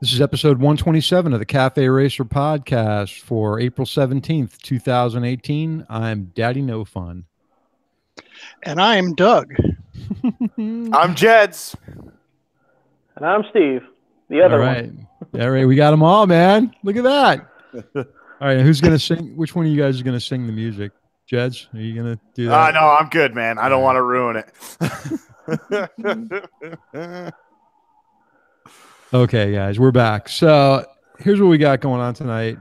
This is episode 127 of the Cafe Racer podcast for April 17th, 2018. I'm Daddy No Fun. And I'm Doug. I'm Jeds. And I'm Steve, the other one. All right. We got them all, man. Look at that. All right. Who's going to sing? Which one of you guys is going to sing the music? Jeds, are you going to do that? No, I'm good, man. I don't want to ruin it. Okay, guys, we're back. So here's what we got going on tonight.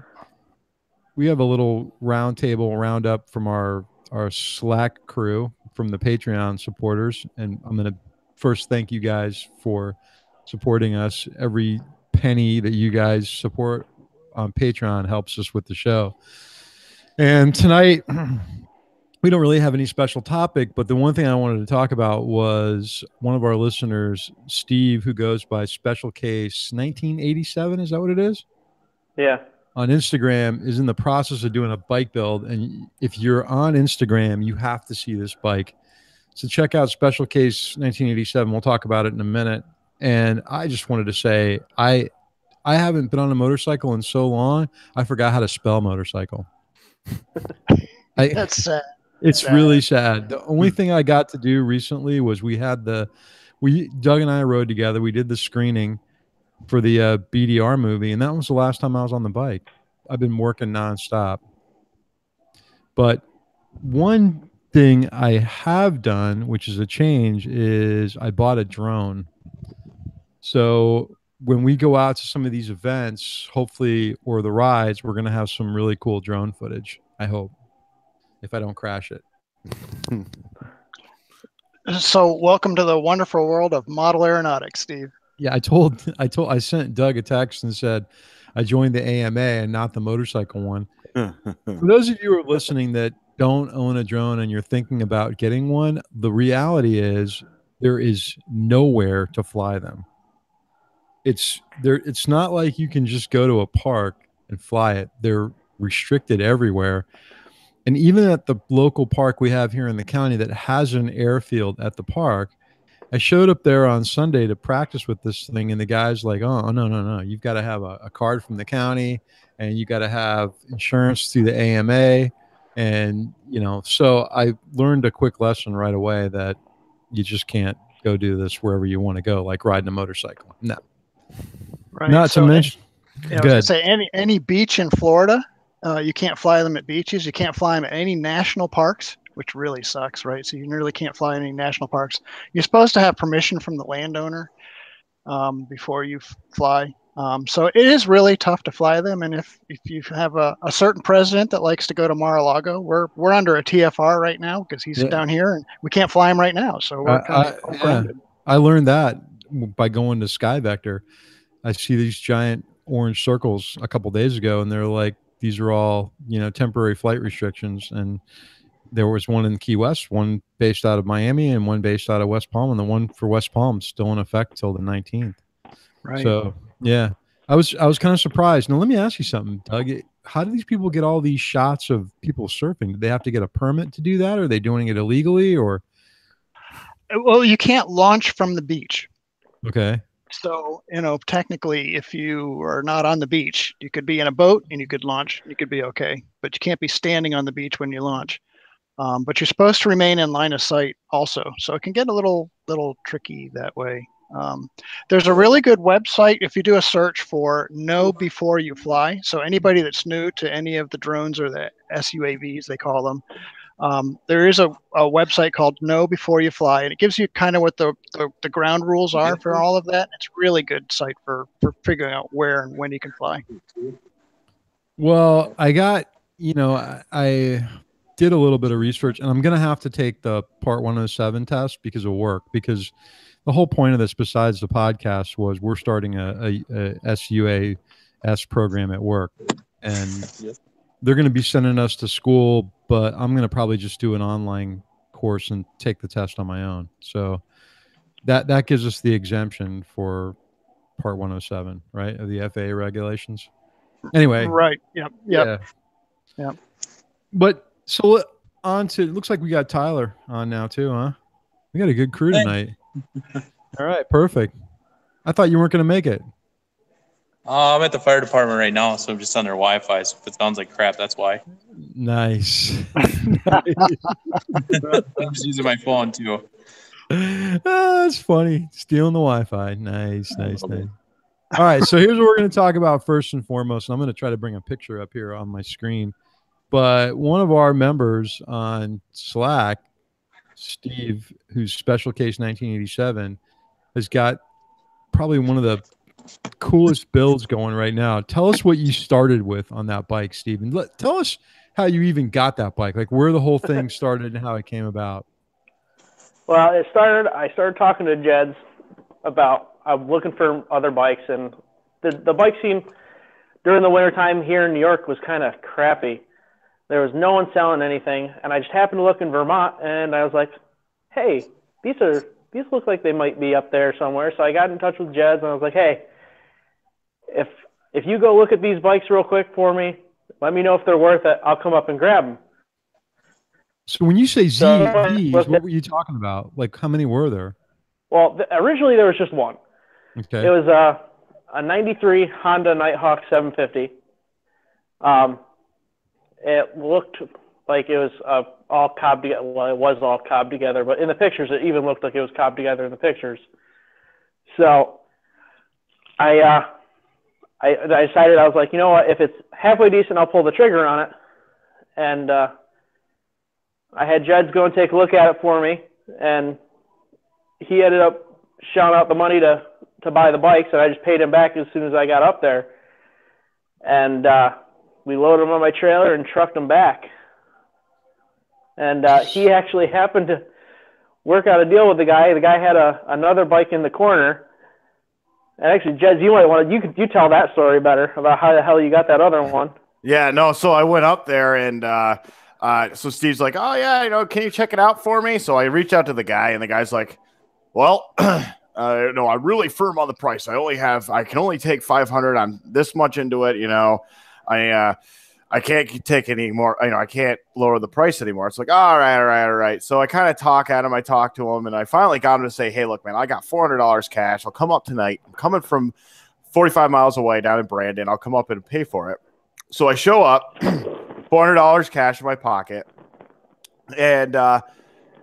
We have a little roundup from our Slack crew, from the Patreon supporters. And I'm going to first thank you guys for supporting us. Every penny that you guys support on Patreon helps us with the show. And tonight, we don't really have any special topic, but the one thing I wanted to talk about was one of our listeners, Steve, who goes by Special Case 1987. Is that what it is? Yeah. On Instagram, is in the process of doing a bike build. And if you're on Instagram, you have to see this bike. So check out Special Case 1987. We'll talk about it in a minute. And I just wanted to say, I haven't been on a motorcycle in so long, I forgot how to spell motorcycle. That's sad. It's really sad. The only thing I got to do recently was Doug and I rode together. We did the screening for the BDR movie, and that was the last time I was on the bike. I've been working nonstop. But one thing I have done, which is a change, is I bought a drone. So when we go out to some of these events, hopefully, or the rides, we're going to have some really cool drone footage, I hope, if I don't crash it. So welcome to the wonderful world of model aeronautics, Steve. Yeah, I sent Doug a text and said I joined the AMA and not the motorcycle one. For those of you who are listening that don't own a drone and you're thinking about getting one, the reality is there is nowhere to fly them. It's not like you can just go to a park and fly it. They're restricted everywhere. And even at the local park we have here in the county that has an airfield at the park, I showed up there on Sunday to practice with this thing, and the guy's like, oh, no. You've got to have a card from the county, and you got to have insurance through the AMA. And, so I learned a quick lesson right away that you just can't go do this wherever you want to go, like riding a motorcycle. No. Right. Not to mention, say any beach in Florida, you can't fly them at beaches. You can't fly them at any national parks, which really sucks, right? So you really can't fly any national parks. You're supposed to have permission from the landowner before you fly. So it is really tough to fly them. And if you have a certain president that likes to go to Mar-a-Lago, we're under a TFR right now because he's down here and we can't fly him right now. So we're I learned that by going to SkyVector. I see these giant orange circles a couple days ago, and they're like, these are all, temporary flight restrictions. And there was one in Key West, one based out of Miami and one based out of West Palm. And the one for West Palm is still in effect till the 19th. Right. So, yeah, I was kind of surprised. Now, let me ask you something, Doug. How do these people get all these shots of people surfing? Do they have to get a permit to do that? Or are they doing it illegally? Or? Well, you can't launch from the beach. Okay. So, technically, if you are not on the beach, you could be in a boat and you could launch. You could be okay, but you can't be standing on the beach when you launch. But you're supposed to remain in line of sight also. So it can get a little tricky that way. There's a really good website if you do a search for Know Before You Fly. So anybody that's new to any of the drones or the SUAVs, they call them, there is a website called Know Before You Fly, and it gives you kind of what the ground rules are for all of that. It's a really good site for figuring out where and when you can fly. Well, I got, I did a little bit of research, and I'm going to have to take the Part 107 test because of work, because the whole point of this, besides the podcast, was we're starting a SUAS program at work, and they're going to be sending us to school, but I'm going to probably just do an online course and take the test on my own. So that gives us the exemption for Part 107, right, of the FAA regulations. Anyway. Right. Yep. Yeah. But so on to, it looks like we got Tyler on now too, huh? We got a good crew tonight. All right, perfect. I thought you weren't going to make it. I'm at the fire department right now, so I'm just on their Wi-Fi. So if it sounds like crap, that's why. Nice. I'm just using my phone too. That's funny. Stealing the Wi-Fi. Nice. All right, so here's what we're going to talk about first and foremost. And I'm going to try to bring a picture up here on my screen. But one of our members on Slack, Steve, who's Special Case 1987, has got probably one of the coolest builds going right now. Tell us what you started with on that bike, Steve. And tell us how you even got that bike, like where the whole thing started and how it came about. Well, I started talking to Jeds about I'm looking for other bikes, and the bike scene during the wintertime here in New York was kind of crappy. There was no one selling anything, and I just happened to look in Vermont, and I was like, hey, these look like they might be up there somewhere. So I got in touch with Jeds, and I was like, hey, if you go look at these bikes real quick for me, let me know if they're worth it. I'll come up and grab them. So when you say ZVs, what were you talking about? Like how many were there? Well, originally there was just one. Okay. It was a 93 Honda Nighthawk 750. It looked like it was all cobbed together. Well, it was all cobbed together, but in the pictures, it even looked like it was cobbed together in the pictures. So I decided, I was like, you know what, if it's halfway decent, I'll pull the trigger on it. And I had Jeds go and take a look at it for me, and he ended up shelling out the money to buy the bikes, and I just paid him back as soon as I got up there. And we loaded them on my trailer and trucked them back. And he actually happened to work out a deal with the guy. The guy had another bike in the corner. And actually, Jez, you might want to, you tell that story better about how the hell you got that other one. Yeah, no, so I went up there, and so Steve's like, oh, yeah, can you check it out for me? So I reached out to the guy, and the guy's like, well, no, I'm really firm on the price. I can only take 500. I'm this much into it, I can't take any more. I can't lower the price anymore. It's like, all right. So I kind of talk at him. I talk to him, and I finally got him to say, hey, look, man, I got $400 cash. I'll come up tonight. I'm coming from 45 miles away down in Brandon. I'll come up and pay for it. So I show up, $400 cash in my pocket, and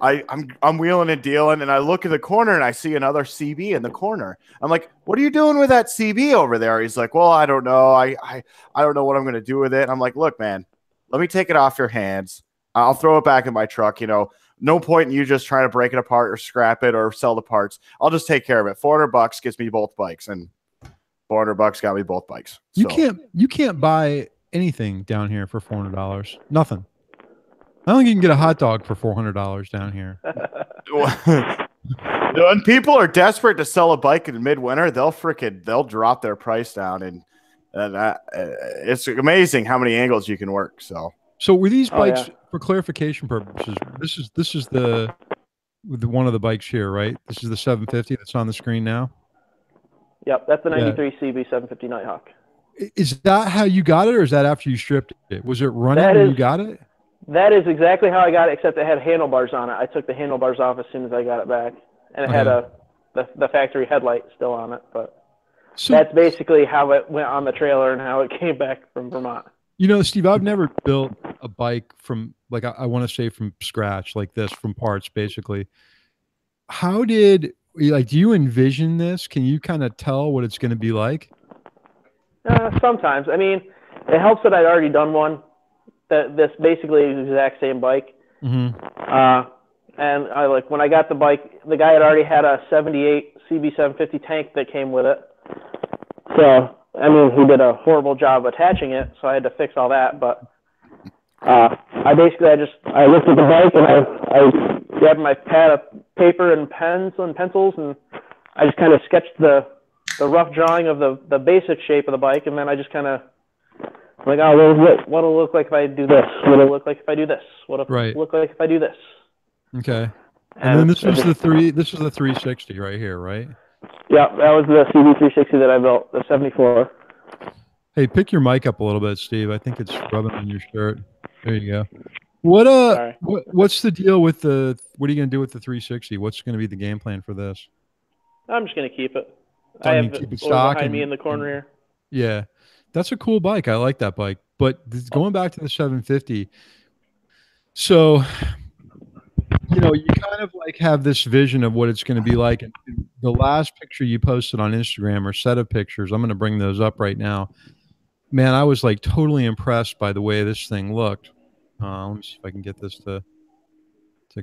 I'm wheeling and dealing, and I look in the corner, and I see another CB in the corner. I'm like, what are you doing with that CB over there? He's like, well, I don't know. I don't know what I'm going to do with it. I'm like, look, man, let me take it off your hands. I'll throw it back in my truck. No point in you just trying to break it apart or scrap it or sell the parts. I'll just take care of it. $400 gets me both bikes, and $400 got me both bikes. So. You can't buy anything down here for $400. Nothing. I don't think you can get a hot dog for $400 down here. When people are desperate to sell a bike in midwinter, they'll drop their price down, and it's amazing how many angles you can work. So were these bikes, for clarification purposes, this is the one of the bikes here, right? This is the 750 that's on the screen now. Yep, that's the 93 CB 750 Nighthawk. Is that how you got it, or is that after you stripped it? Was it running when you got it? That is exactly how I got it, except it had handlebars on it. I took the handlebars off as soon as I got it back, and it had the factory headlight still on it. But that's basically how it went on the trailer and how it came back from Vermont. Steve, I've never built a bike from, like, I want to say from scratch, like this, from parts, basically. How do you envision this? Can you kind of tell what it's going to be like? Sometimes. I mean, it helps that I'd already done one. This basically is the exact same bike. Mm-hmm. And when I got the bike, the guy had already had a 78 CB750 tank that came with it. So, I mean, he did a horrible job attaching it, so I had to fix all that. But I looked at the bike, and I grabbed my pad of paper and pens and pencils, and I just kind of sketched the rough drawing of the basic shape of the bike, and then I just kind of like, what'll it look like if I do this? What'll it look like if I do this? What'll it look like if I do this? Okay. And then this was the 360 right here, right? Yeah, that was the CB360 that I built, the 74. Hey, pick your mic up a little bit, Steve. I think it's rubbing on your shirt. There you go. What's the deal with what are you going to do with the 360? What's going to be the game plan for this? I'm just going to keep it. I have it behind me in the corner here. Yeah, that's a cool bike. I like that bike. But going back to the 750, so you kind of like have this vision of what it's going to be like. And the last picture you posted on Instagram or set of pictures, I'm going to bring those up right now. Man, I was like totally impressed by the way this thing looked. Let me see if I can get this to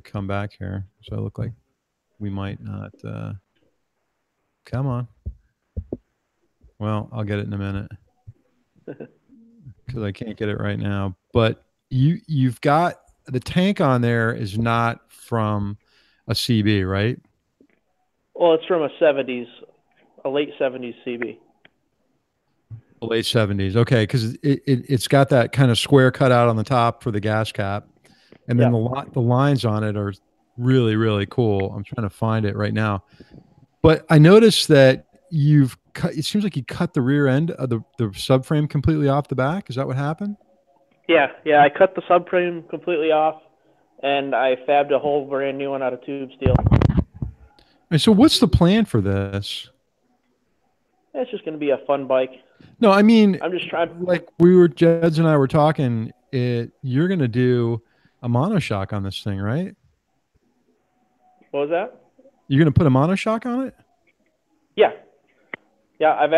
come back here. So I look like we might not. Come on. Well, I'll get it in a minute because I can't get it right now. But you've got the tank on there is not from a CB, right? Well, it's from a late 70s CB. The late 70s. Okay, because it's got that kind of square cutout on the top for the gas cap. And then the lines on it are really, really cool. I'm trying to find it right now. But I noticed that it seems like you cut the rear end of the subframe completely off the back. Is that what happened? Yeah. I cut the subframe completely off, and I fabbed a whole brand new one out of tube steel. And so what's the plan for this? It's just going to be a fun bike. No, I mean, I'm just trying. Like Jeds and I were talking, you're going to do a monoshock on this thing, right? What was that? You're going to put a monoshock on it? Yeah. I'm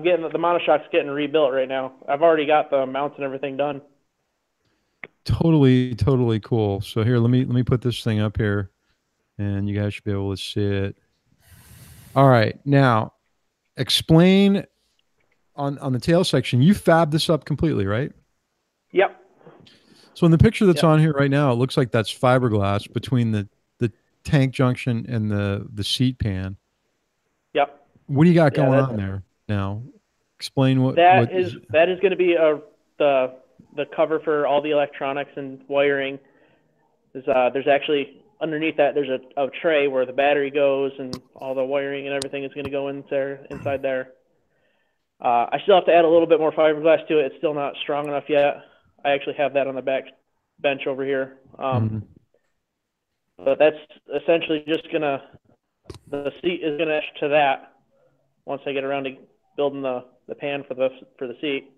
getting the monoshock's getting rebuilt right now. I've already got the mounts and everything done. Totally, totally cool. So here, let me put this thing up here, and you guys should be able to see it. All right, now explain on the tail section. You fabbed this up completely, right? Yep. So in the picture that's on here right now, it looks like that's fiberglass between the tank junction and the seat pan. Yep. What do you got going on there now? Explain what that is going to be the cover for all the electronics and wiring. There's actually underneath that there's a tray where the battery goes and all the wiring and everything is going to go inside there. I still have to add a little bit more fiberglass to it. It's still not strong enough yet. I actually have that on the back bench over here. But that's essentially just the seat is gonna etch to that once I get around to building the pan for the seat.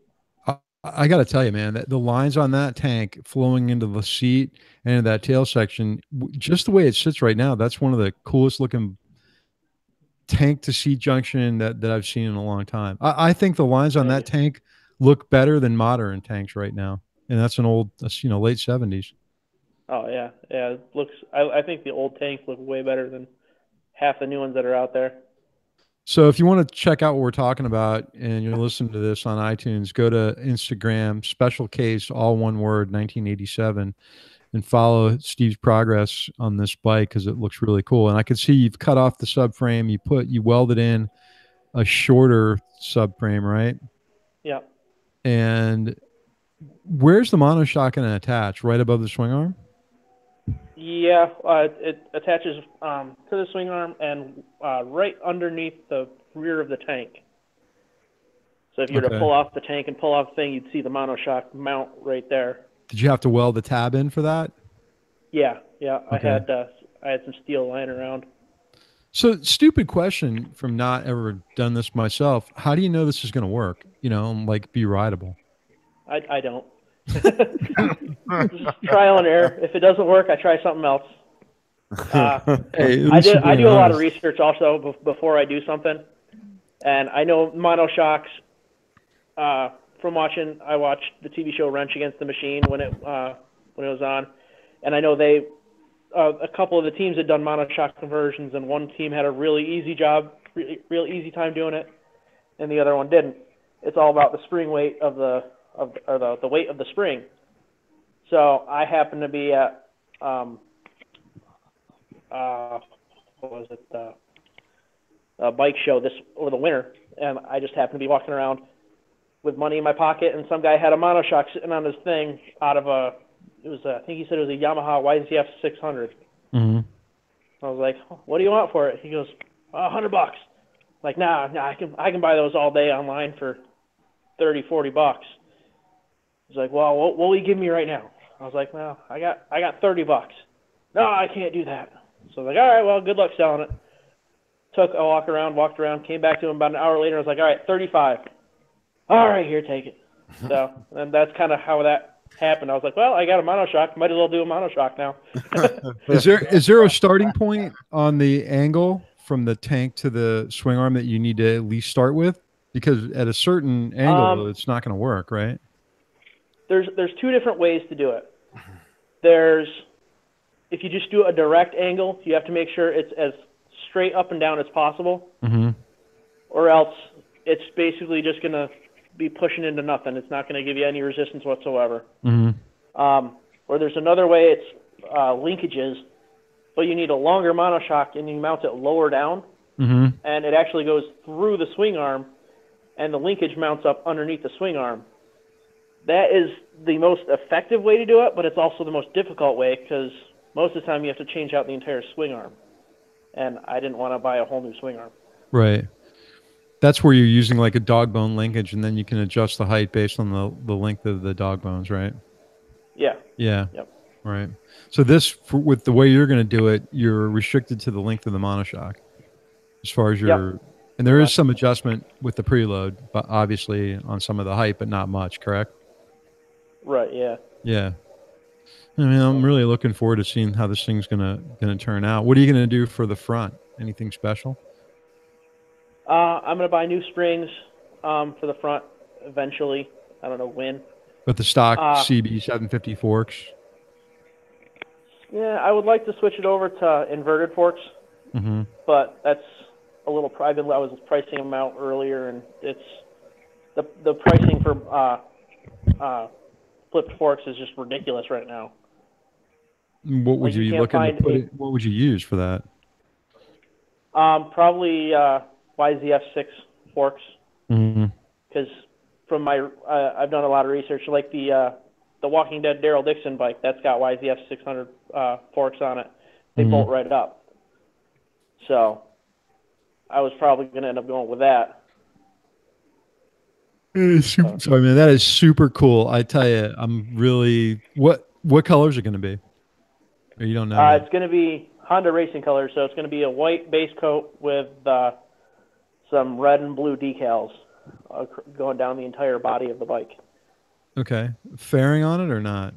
I got to tell you, man, that the lines on that tank flowing into the seat and into that tail section, just the way it sits right now, that's one of the coolest looking tank to seat junction that I've seen in a long time. I think the lines on that tank look better than modern tanks right now. And that's late 70s. Oh yeah. It looks, I think the old tanks look way better than half the new ones that are out there. So if you want to check out what we're talking about and you're listening to this on iTunes, go to Instagram, Special Case, all one word, 1987, and follow Steve's progress on this bike because it looks really cool. And I can see you've cut off the subframe. You welded in a shorter subframe, right? Yeah. And where's the monoshock going to attach? Right above the swing arm? Yeah, it attaches to the swing arm and right underneath the rear of the tank. So if you were to pull off the tank and pull off the thing, you'd see the monoshock mount right there. Did you have to weld the tab in for that? Yeah. Okay. I had some steel lying around. So, stupid question from not ever done this myself. How do you know this is going to work? Like be rideable? I don't. Just trial and error. If it doesn't work, I try something else. Hey, I do a lot of research also before I do something, and I know monoshocks from watching. I watched the TV show Wrench Against the Machine when it was on, and I know a couple of the teams had done monoshock conversions, and one team had a really easy job, real easy time doing it, and the other one didn't. It's all about the spring weight of the weight of the spring. So I happened to be at a bike show over the winter, and I just happened to be walking around with money in my pocket, and some guy had a monoshock sitting on his thing out of I think he said it was a Yamaha YZF 600. Mm-hmm. I was like, what do you want for it? He goes, $100. Like, nah, I can buy those all day online for $30-$40. He's like, well, what will you give me right now? I was like, well, I got $30. No, I can't do that. So I was like, all right, well, good luck selling it. Walked around, came back to him about an hour later. I was like, all right, $35. all right, here, take it. So, and that's kind of how that happened. I was like, well, I got a monoshock. Might as well do a monoshock now. Is there a starting point on the angle from the tank to the swing arm that you need to at least start with? Because at a certain angle, it's not going to work, right? There's two different ways to do it. If you just do a direct angle, you have to make sure it's as straight up and down as possible, or else it's basically just going to be pushing into nothing. It's not going to give you any resistance whatsoever. Or there's another way, it's linkages, but you need a longer monoshock and you mount it lower down, and it actually goes through the swing arm, and the linkage mounts up underneath the swing arm. That is the most effective way to do it, but it's also the most difficult way because most of the time you have to change out the entire swing arm. And I didn't want to buy a whole new swing arm. Right. That's where you're using like a dog bone linkage, and then you can adjust the height based on the length of the dog bones, right? Yeah. Yeah. Yep. Right. So with the way you're going to do it, you're restricted to the length of the monoshock as far as your and there is some adjustment with the preload, but obviously on some of the height, but not much, correct? Right, yeah. Yeah. I mean, I'm really looking forward to seeing how this thing's gonna turn out. What are you gonna do for the front? Anything special? I'm gonna buy new springs for the front eventually. I don't know when. But the stock CB 750 forks. Yeah, I would like to switch it over to inverted forks, but that's a little private. I was pricing them out earlier, and it's the pricing for flipped forks is just ridiculous right now. What would you be looking to put it? What would you use for that? Probably YZF6 forks. Because from my I've done a lot of research. Like the Walking Dead Daryl Dixon bike, that's got YZF 600 forks on it. They bolt right up. So I was probably going to end up going with that. Sorry, man. That is super cool. I tell you, I'm really. What colors are going to be? Or you don't know? It's going to be Honda racing colors, so it's going to be a white base coat with some red and blue decals going down the entire body of the bike. Okay. Fairing on it or not?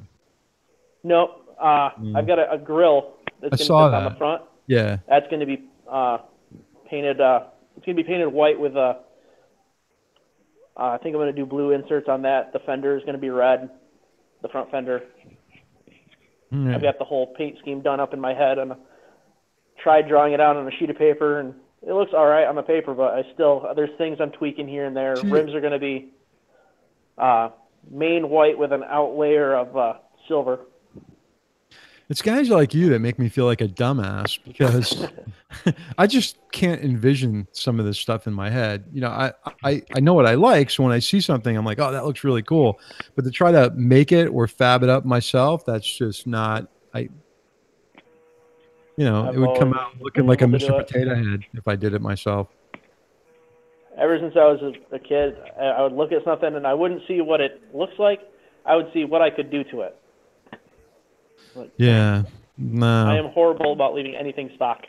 Nope. I've got a grill that's going to be on the front. Yeah. That's going to be painted. It's going to be painted white with I think I'm going to do blue inserts on that. The fender is going to be red, the front fender. I've got the whole paint scheme done up in my head, and tried drawing it out on a sheet of paper, and it looks all right on the paper, but there's things I'm tweaking here and there. Rims are going to be main white with an out layer of silver. It's guys like you that make me feel like a dumbass because I just can't envision some of this stuff in my head. You know, I know what I like, so when I see something, I'm like, oh, that looks really cool. But to try to make it or fab it up myself, that's just not. It would come out looking like a Mr. Potato Head if I did it myself. Ever since I was a kid, I would look at something and I wouldn't see what it looks like. I would see what I could do to it. Yeah, no. I am horrible about leaving anything stock.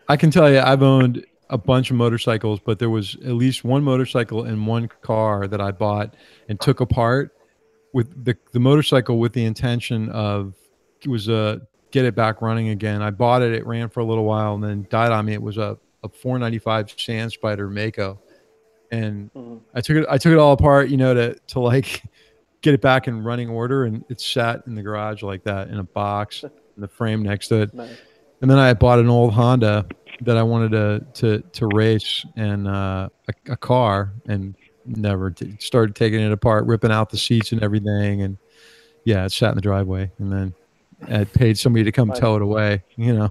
I can tell you, I've owned a bunch of motorcycles, but there was at least one motorcycle and one car that I bought and took apart with the motorcycle with the intention of get it back running again. I bought it, it ran for a little while, and then died on me. It was a 495 Sand Spider Mako, and I took it all apart, to like get it back in running order, and it sat in the garage like that in a box and the frame next to it. Nice. And then I bought an old Honda that I wanted to race, and a car, and never started taking it apart, ripping out the seats and everything, and it sat in the driveway, and then I paid somebody to come tow it away. Nice.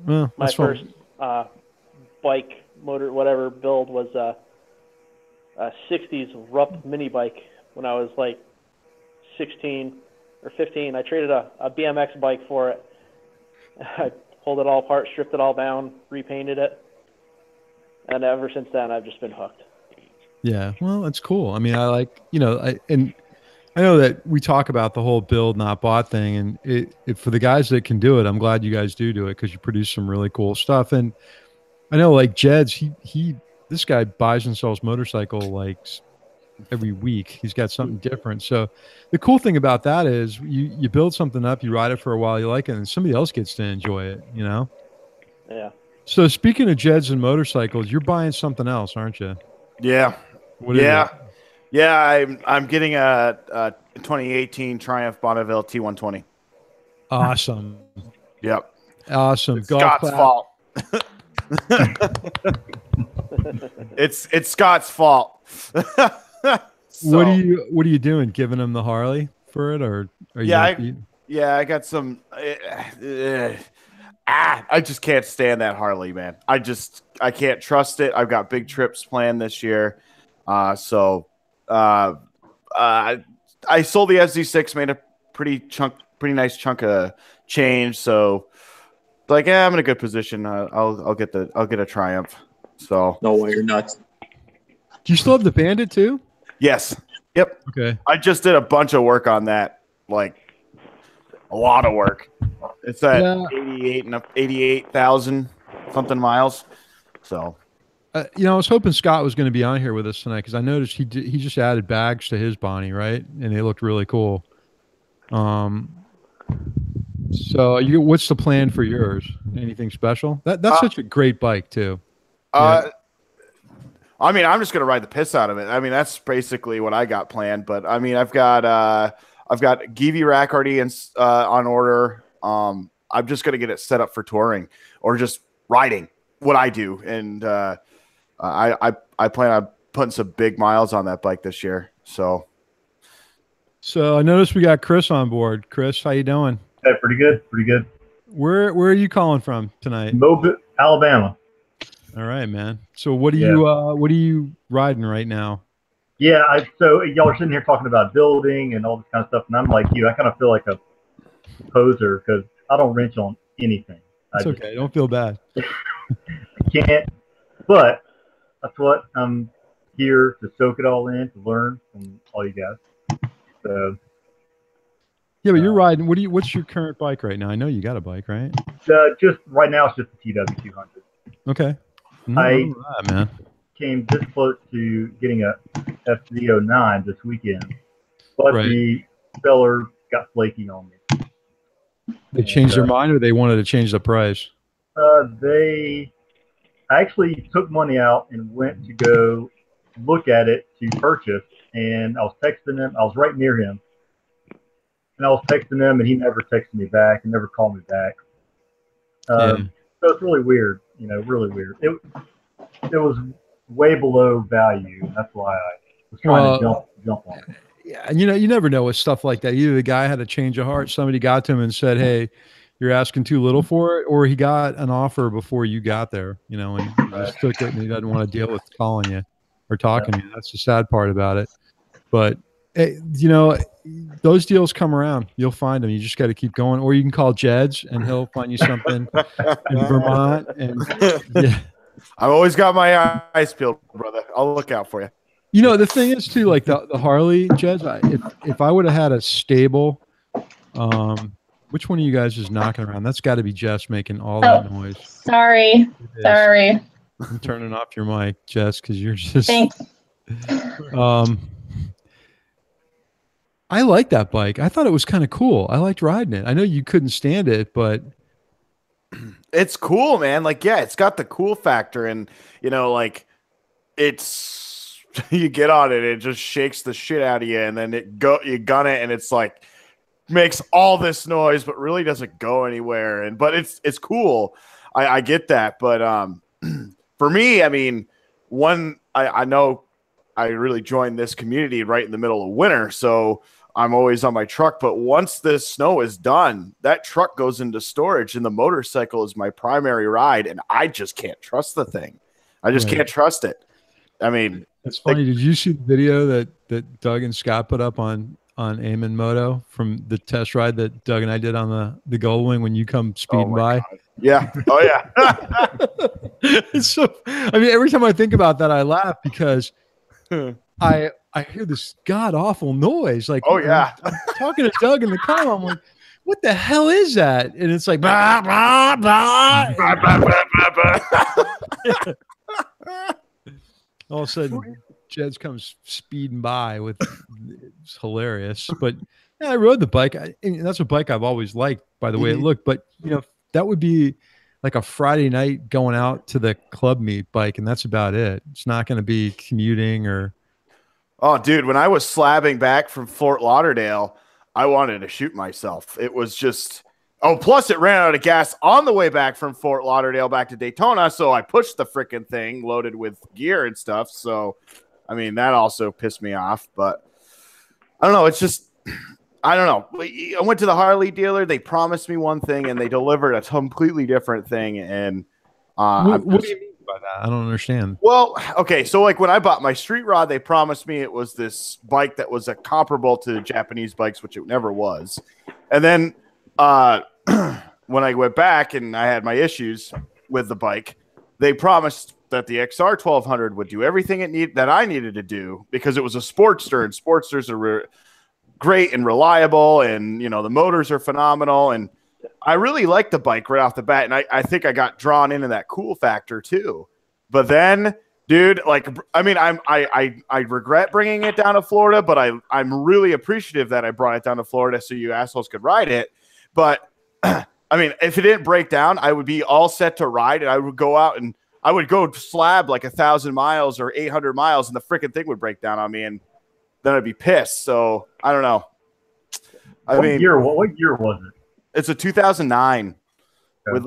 Well, my first bike motor whatever build was a 60s Rupp mini bike. When I was like 16 or 15, I traded a BMX bike for it. I pulled it all apart, stripped it all down, repainted it, and ever since then I've just been hooked. Yeah, well, it's cool. I mean, I like, and I know that we talk about the whole build not bought thing, and it for the guys that can do it, I'm glad you guys do it because you produce some really cool stuff. And I know like Jed's, he this guy buys and sells motorcycle like every week. He's got something different. So the cool thing about that is you build something up, you ride it for a while, you like it, and somebody else gets to enjoy it, you know? Yeah. So speaking of Jeds and motorcycles, you're buying something else, aren't you? Yeah. What is yeah. it? Yeah. I'm getting a 2018 Triumph Bonneville T120. Awesome. Yep. Awesome. It's Scott's fault. It's Scott's fault. So, what are you doing? Giving him the Harley for it, or are you? I got some. I just can't stand that Harley, man. I can't trust it. I've got big trips planned this year, I sold the FZ6, made a pretty nice chunk of change. So, like, I'm in a good position. I'll get a Triumph. So no way, you're nuts. Do you still have the Bandit too? Yes. Yep. Okay. I just did a bunch of work on that, like a lot of work. It's at 88,000 something miles. So, I was hoping Scott was going to be on here with us tonight because I noticed he just added bags to his Bonnie, right? And they looked really cool. So what's the plan for yours? Anything special? That's such a great bike too. Yeah. I mean, I'm just gonna ride the piss out of it. I mean, that's basically what I got planned. But I mean, I've got Givi rack already on order. I'm just gonna get it set up for touring or just riding what I do, and I plan on putting some big miles on that bike this year. So I noticed we got Chris on board. Chris, how you doing? Hey, pretty good. Where are you calling from tonight? Mobile, Alabama. All right, man. So what are you riding right now? Yeah, so y'all are sitting here talking about building and all this kind of stuff, and I'm like you. I kind of feel like a poser because I don't wrench on anything. It's okay. Don't feel bad. I can't. But that's what I'm here to soak it all in, to learn from all you guys. So. Yeah, but you're riding. What's your current bike right now? I know you got a bike, right? Just right now, it's just the TW200. Okay. Man. Came this close to getting a FZ09 this weekend, but the seller got flaky on me. They changed their mind, or they wanted to change the price? They actually took money out and went to go look at it to purchase, and I was texting him. I was right near him. And I was texting him, and he never texted me back and never called me back. So it's really weird, really weird. It was way below value. That's why I was trying to jump on it. Yeah, and you never know with stuff like that. Either the guy had a change of heart, somebody got to him and said, "Hey, you're asking too little for it," or he got an offer before you got there, and he just took it, and he doesn't want to deal with calling you or talking to you. That's the sad part about it. But those deals come around. You'll find them. You just got to keep going, or you can call Jed's and he'll find you something in Vermont. And I've always got my eyes peeled, brother. I'll look out for you. The thing is too, like the Harley Jed's. If I would have had a stable, which one of you guys is knocking around? That's got to be Jess making all that noise. Sorry. I'm turning off your mic, Jess, because you're just. Thanks. I like that bike. I thought it was kind of cool. I liked riding it. I know you couldn't stand it, but it's cool, man. Like, yeah, it's got the cool factor, and it's you get on it, it just shakes the shit out of you, and then you gun it, and it's like makes all this noise, but really doesn't go anywhere. But it's cool. I get that, but for me, I mean, I know I really joined this community right in the middle of winter, so I'm always on my truck. But once this snow is done, that truck goes into storage, and the motorcycle is my primary ride, and I just can't trust the thing. I just can't trust it. I mean, it's funny. Did you see the video that Doug and Scott put up on Eamon Moto from the test ride that Doug and I did on the Goldwing when you come speeding by? God. Yeah. Oh yeah. So, I mean, every time I think about that, I laugh because I hear this god awful noise. Like, oh yeah, I'm talking to Doug in the car. I'm like, what the hell is that? And it's like, bah, bah, bah. All of a sudden, Jeds comes speeding by with it's hilarious. But yeah, I rode the bike. And that's a bike I've always liked by the way it looked. But that would be like a Friday night going out to the club meet bike, and that's about it. It's not going to be commuting or. Oh, dude, when I was slabbing back from Fort Lauderdale, I wanted to shoot myself. It was just. Oh, plus it ran out of gas on the way back from Fort Lauderdale back to Daytona, so I pushed the freaking thing loaded with gear and stuff. So, I mean, that also pissed me off. But I don't know. It's just, I don't know. I went to the Harley dealer. They promised me one thing, and they delivered a completely different thing. And what do you mean by that? I don't understand. Well, okay, so like when I bought my street rod, they promised me it was this bike that was comparable to Japanese bikes, which it never was. And then when I went back and I had my issues with the bike, they promised that the XR 1200 would do everything that I needed to do because it was a Sportster, and Sportsters are great and reliable, and the motors are phenomenal, and I really liked the bike right off the bat, and I think I got drawn into that cool factor too. But then, dude, I regret bringing it down to Florida, but I'm really appreciative that I brought it down to Florida so you assholes could ride it. But I mean, if it didn't break down, I would be all set to ride, and I would go out and I would go slab like 1,000 miles or 800 miles, and the freaking thing would break down on me, and then I'd be pissed. So I don't know. What year was it? It's a 2009 with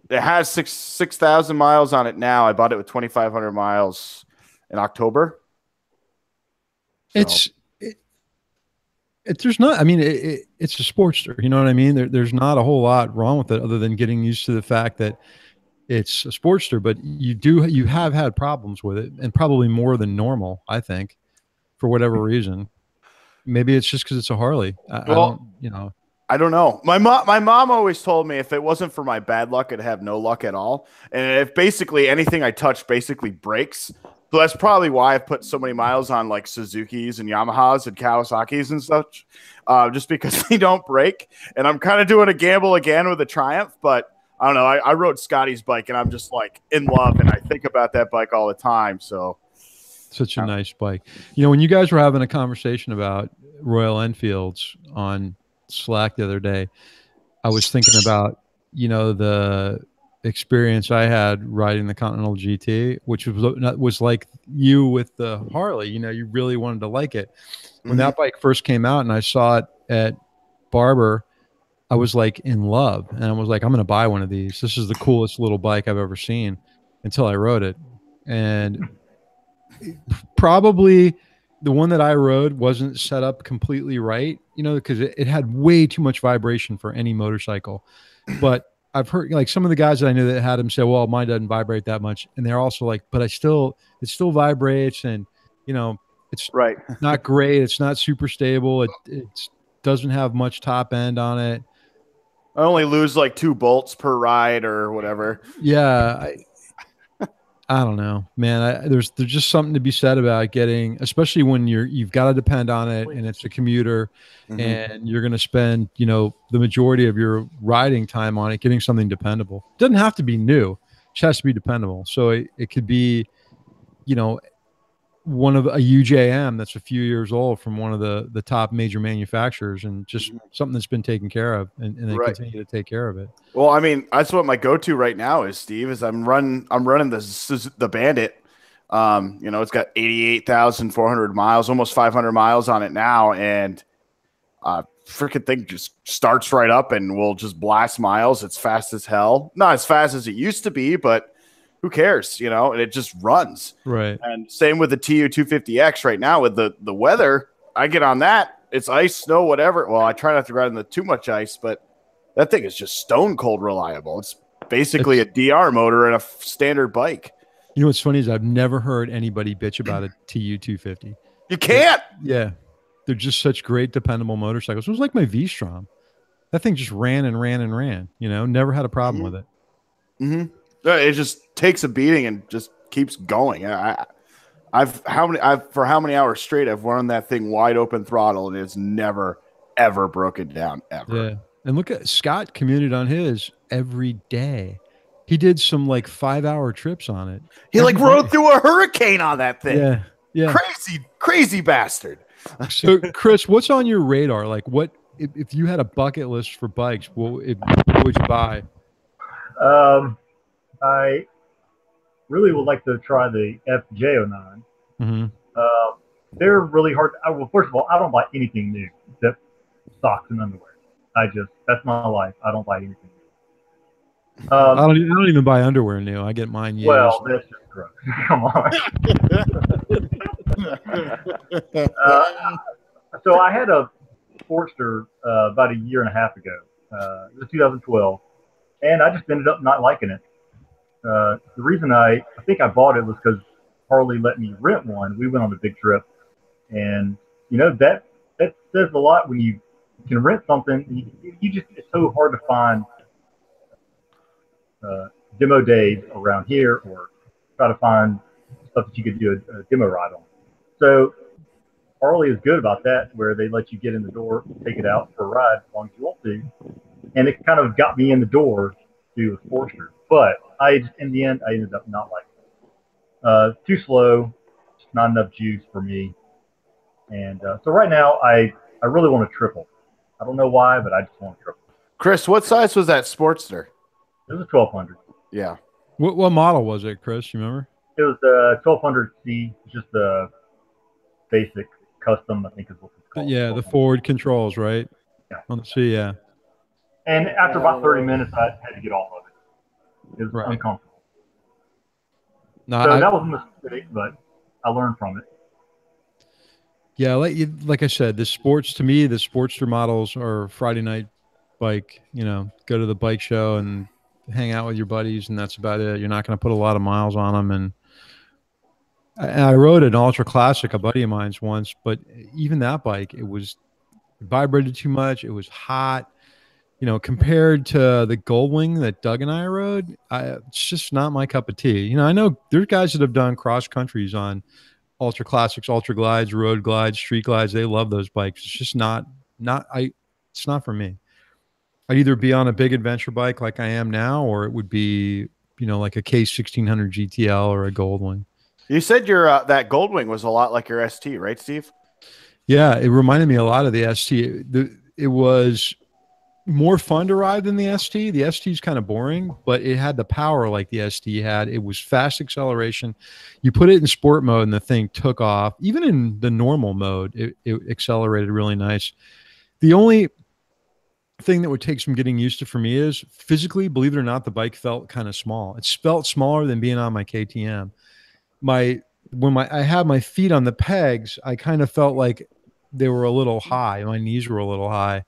it has 6,000 miles on it now. I bought it with 2,500 miles in October. So. There's not. I mean, it's a Sportster. You know what I mean? There's not a whole lot wrong with it other than getting used to the fact that it's a Sportster. But you have had problems with it, and probably more than normal. I think, for whatever reason. Maybe it's just because it's a Harley. I don't know. My mom always told me if it wasn't for my bad luck, I'd have no luck at all. And if basically anything I touch basically breaks. So that's probably why I've put so many miles on like Suzuki's and Yamahas and Kawasaki's and such, just because they don't break. And I'm kind of doing a gamble again with a Triumph, but I don't know. I rode Scotty's bike, and I'm just like in love, and I think about that bike all the time. So such a nice bike. When you guys were having a conversation about Royal Enfields on Slack the other day, I was thinking about the experience I had riding the Continental GT, which was like you with the Harley. You really wanted to like it. When that bike first came out and I saw it at Barber, I was like in love, and I was like, I'm going to buy one of these. This is the coolest little bike I've ever seen, until I rode it. And probably the one that I rode wasn't set up completely right, because it had way too much vibration for any motorcycle. But I've heard like some of the guys that I knew that had them say, well, mine doesn't vibrate that much. And they're also like, but it still vibrates, and it's right. Not great. It's not super stable. It doesn't have much top end on it. I only lose like 2 bolts per ride or whatever. Yeah. I don't know, man. There's just something to be said about getting, especially when you've got to depend on it, and it's a commuter, and you're going to spend, the majority of your riding time on it, getting something dependable. It doesn't have to be new; it just has to be dependable. So it could be, one of a UJM that's a few years old from one of the top major manufacturers, and just something that's been taken care of, and they continue to take care of it. Well, I mean, that's what my go-to right now is, Steve, is I'm running the Bandit. It's got 88,400 miles, almost 500 miles on it now. And freaking thing just starts right up and will just blast miles. It's fast as hell. Not as fast as it used to be, but who cares, and it just runs. Right. And same with the TU 250X right now with the weather. I get on that. It's ice, snow, whatever. Well, I try not to ride in the too much ice, but that thing is just stone cold reliable. It's basically a DR motor and a standard bike. What's funny is I've never heard anybody bitch about a TU 250. You can't. Yeah. They're just such great, dependable motorcycles. It was like my V-Strom. That thing just ran and ran and ran, never had a problem with it. Mm-hmm. It just takes a beating and just keeps going. For how many hours straight I've run that thing wide open throttle, and it's never ever broken down ever. Yeah, and look at Scott commuted on his every day. He did some like 5-hour trips on it. He like rode through a hurricane on that thing. Yeah. Yeah. Crazy bastard. So, Chris, what's on your radar? Like, what if you had a bucket list for bikes? What would you buy? I really would like to try the FJ09. Mm-hmm. They're really hard. Well, first of all, I don't buy anything new except socks and underwear. That's my life. I don't buy anything new. I don't even buy underwear new. I get mine used. Well, that's just gross. Come on. So I had a Sportster about a year and a half ago. It was 2012, and I just ended up not liking it. The reason I think I bought it was because Harley let me rent one. We went on a big trip, and that says a lot when you can rent something. It's so hard to find demo days around here, or try to find stuff that you could do a demo ride on. So Harley is good about that, where they let you get in the door, take it out for a ride as long as you want to. And it kind of got me in the door to a Sportster. But in the end, I ended up not liking it. Too slow, just not enough juice for me. And so right now, I really want a triple. I don't know why, but I just want a triple. Chris, what size was that Sportster? It was a 1200. Yeah. What model was it, Chris? You remember? It was the 1200C, just the basic custom, I think is what it's called. Yeah, the forward controls, right? Yeah. On the C, yeah. And after about 30 minutes, I had to get off of it. It was Right. uncomfortable. No, So that was a mistake, but I learned from it. Yeah, like I said, the Sportster models are Friday night bike. Go to the bike show and hang out with your buddies, and that's about it. You're not going to put a lot of miles on them. And I rode an Ultra Classic, a buddy of mine's once, but even that bike, it vibrated too much. It was hot. Compared to the Goldwing that Doug and I rode, it's just not my cup of tea. I know there's guys that have done cross countries on Ultra Classics, Ultra Glides, Road Glides, Street Glides. They love those bikes. It's just it's not for me. I'd either be on a big adventure bike like I am now, or it would be, like a K1600 GTL or a Goldwing. You said your that Goldwing was a lot like your ST, right, Steve? Yeah, it reminded me a lot of the ST. It was more fun to ride than the ST. The ST is kind of boring, but it had the power like the ST had. It was fast acceleration. You put it in sport mode and the thing took off. Even in the normal mode, it accelerated really nice. The only thing that would take some getting used to for me is physically, believe it or not, the bike felt kind of small. It felt smaller than being on my KTM. When I had my feet on the pegs, I kind of felt like they were a little high. My knees were a little high.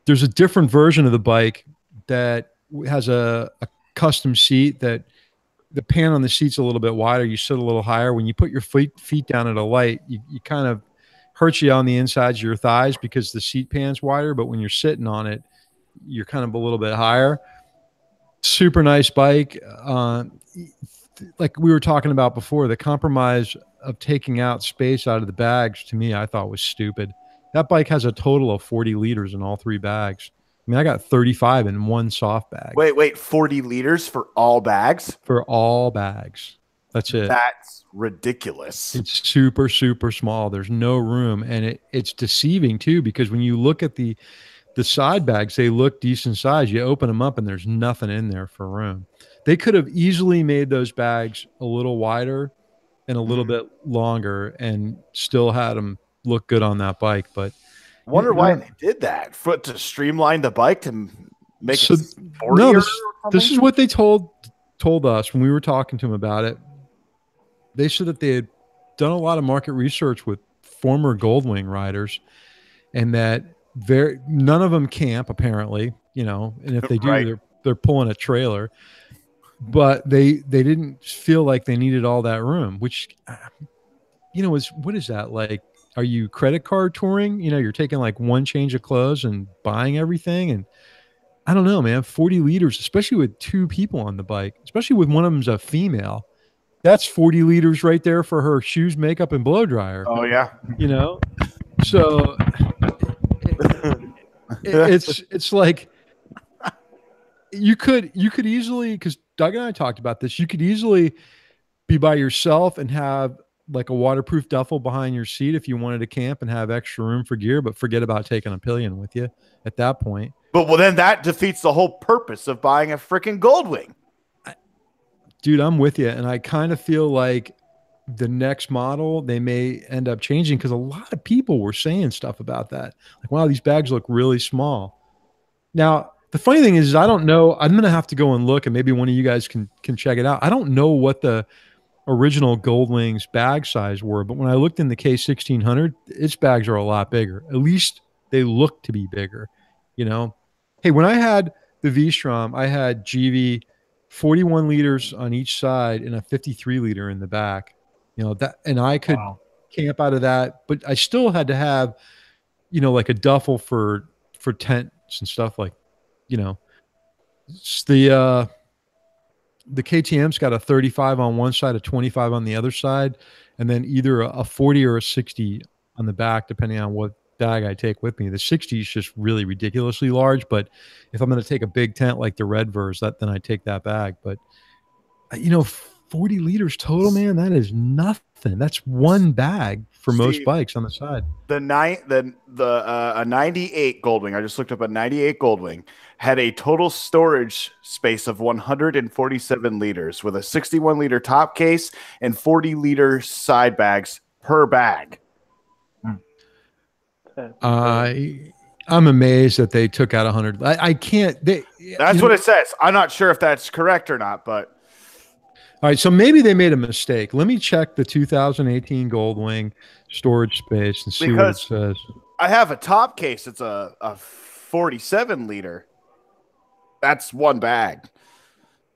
There's a different version of the bike that has a custom seat that the pan on the seat's a little bit wider. You sit a little higher. When you put your feet down at a light, you kind of hurts you on the insides of your thighs because the seat pan's wider. But when you're sitting on it, you're kind of a little bit higher. Super nice bike. Like we were talking about before, the compromise of taking out space out of the bags, to me, I thought was stupid. That bike has a total of 40 liters in all three bags. I mean, I got 35 in one soft bag. Wait, 40 liters for all bags? For all bags. That's it. That's ridiculous. It's super, super small. There's no room. And it's deceiving too, because when you look at the side bags, they look decent size. You open them up and there's nothing in there for room. They could have easily made those bags a little wider and a little bit longer and still had them look good on that bike. But I wonder why they did that. To streamline the bike to make it 40 no, or this is what they told us when we were talking to them about it. They said that they had done a lot of market research with former Goldwing riders, and that none of them camp apparently, and if they do, Right. they're pulling a trailer. But they didn't feel like they needed all that room, which, what is that like? Are you credit card touring? You're taking like one change of clothes and buying everything. And I don't know, man, 40 liters, especially with two people on the bike, especially with one of them's a female. That's 40 liters right there for her shoes, makeup, and blow dryer. Oh, yeah. So it's like, you could easily, because Doug and I talked about this, you could easily be by yourself and have like a waterproof duffel behind your seat if you wanted to camp and have extra room for gear, but forget about taking a pillion with you at that point. But well, then that defeats the whole purpose of buying a freaking Goldwing. Dude, I'm with you. And I kind of feel like the next model, they may end up changing, because a lot of people were saying stuff about that. Like, wow, these bags look really small. Now, the funny thing is I don't know. I'm going to have to go and look, and maybe one of you guys can check it out. I don't know what the original Goldwings bag size were, but when I looked in the K1600, its bags are a lot bigger. At least they look to be bigger, you know? Hey, when I had the V-Strom, I had GV 41 liters on each side and a 53 liter in the back, you know, that, and I could camp out of that, but I still had to have, you know, like a duffel for tents and stuff, like, you know, it's the KTM's got a 35 on one side, a 25 on the other side, and then either a 40 or a 60 on the back, depending on what bag I take with me. The 60 is just really ridiculously large, but if I'm going to take a big tent like the Red Vers, then I take that bag. But, you know, 40 liters total, man, that is nothing. That's one bag for most bikes on the side. A 98 Goldwing, I just looked up a 98 Goldwing, had a total storage space of 147 liters with a 61 liter top case and 40 liter side bags per bag. I'm amazed that they took out 100. I can't. That's what it says. I'm not sure if that's correct or not, but. All right, so maybe they made a mistake. Let me check the 2018 Goldwing storage space and see what it says. I have a top case. It's a 47 liter. That's one bag.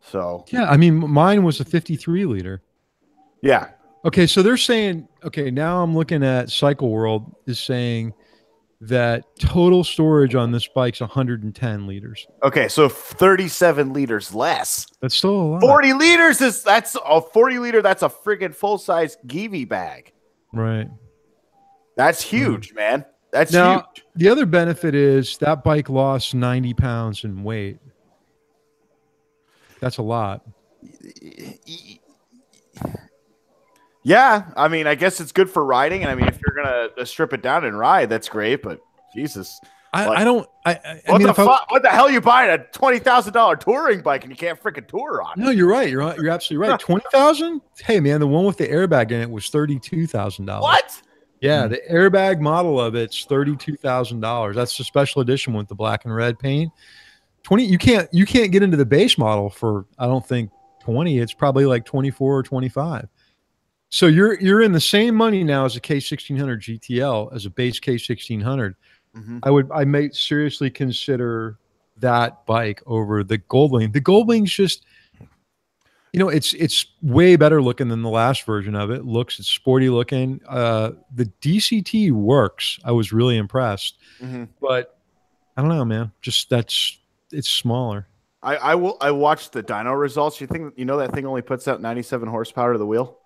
So yeah, I mean, mine was a 53 liter. Yeah. Okay, so they're saying. Okay, now I'm looking at Cycle World is saying that total storage on this bike's 110 liters. Okay, so 37 liters less. That's still a lot. 40 liters that's a 40 liter. That's a friggin' full size Givi bag. Right. That's huge, man. That's now, huge. The other benefit is that bike lost 90 pounds in weight. That's a lot. Yeah, I mean, I guess it's good for riding, and I mean, if you're gonna strip it down and ride, that's great. But Jesus, what the hell are you buying a $20,000 touring bike and you can't freaking tour on it? No, you're right. You're absolutely right. 20,000. Hey, man, the one with the airbag in it was $32,000. What? Yeah, the airbag model of it's $32,000. That's the special edition with the black and red paint. 20. You can't get into the base model for, I don't think, 20. It's probably like 24 or 25. So you're in the same money now as a K1600 GTL as a base K1600. Mm-hmm. I may seriously consider that bike over the Goldwing. The Goldwing's just, you know, it's way better looking than the last version of it. It's sporty looking. The DCT works. I was really impressed, but I don't know, man. Just it's smaller. I watched the dyno results. You know that thing only puts out 97 horsepower to the wheel?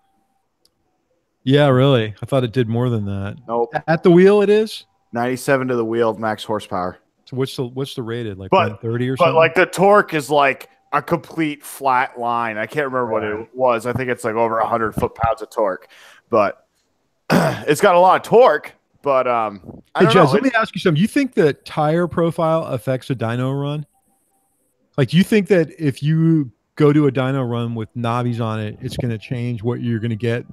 Yeah, really. I thought it did more than that. Nope. At the wheel, it is 97 to the wheel, max horsepower. So what's the rated, like 130 or something? But like the torque is like a complete flat line. I can't remember what it was. I think it's like over 100 foot-pounds of torque, but it's got a lot of torque. But hey, Jez, let me ask you something. You think the tire profile affects a dyno run? Like, do you think that if you go to a dyno run with knobbies on it, it's going to change what you're going to get?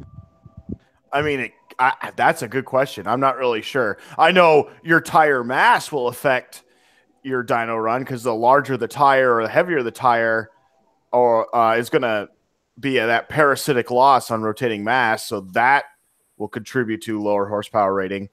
I mean, that's a good question. I'm not really sure. I know your tire mass will affect your dyno run because the larger the tire or the heavier the tire, or is going to be that parasitic loss on rotating mass. So that will contribute to lower horsepower rating.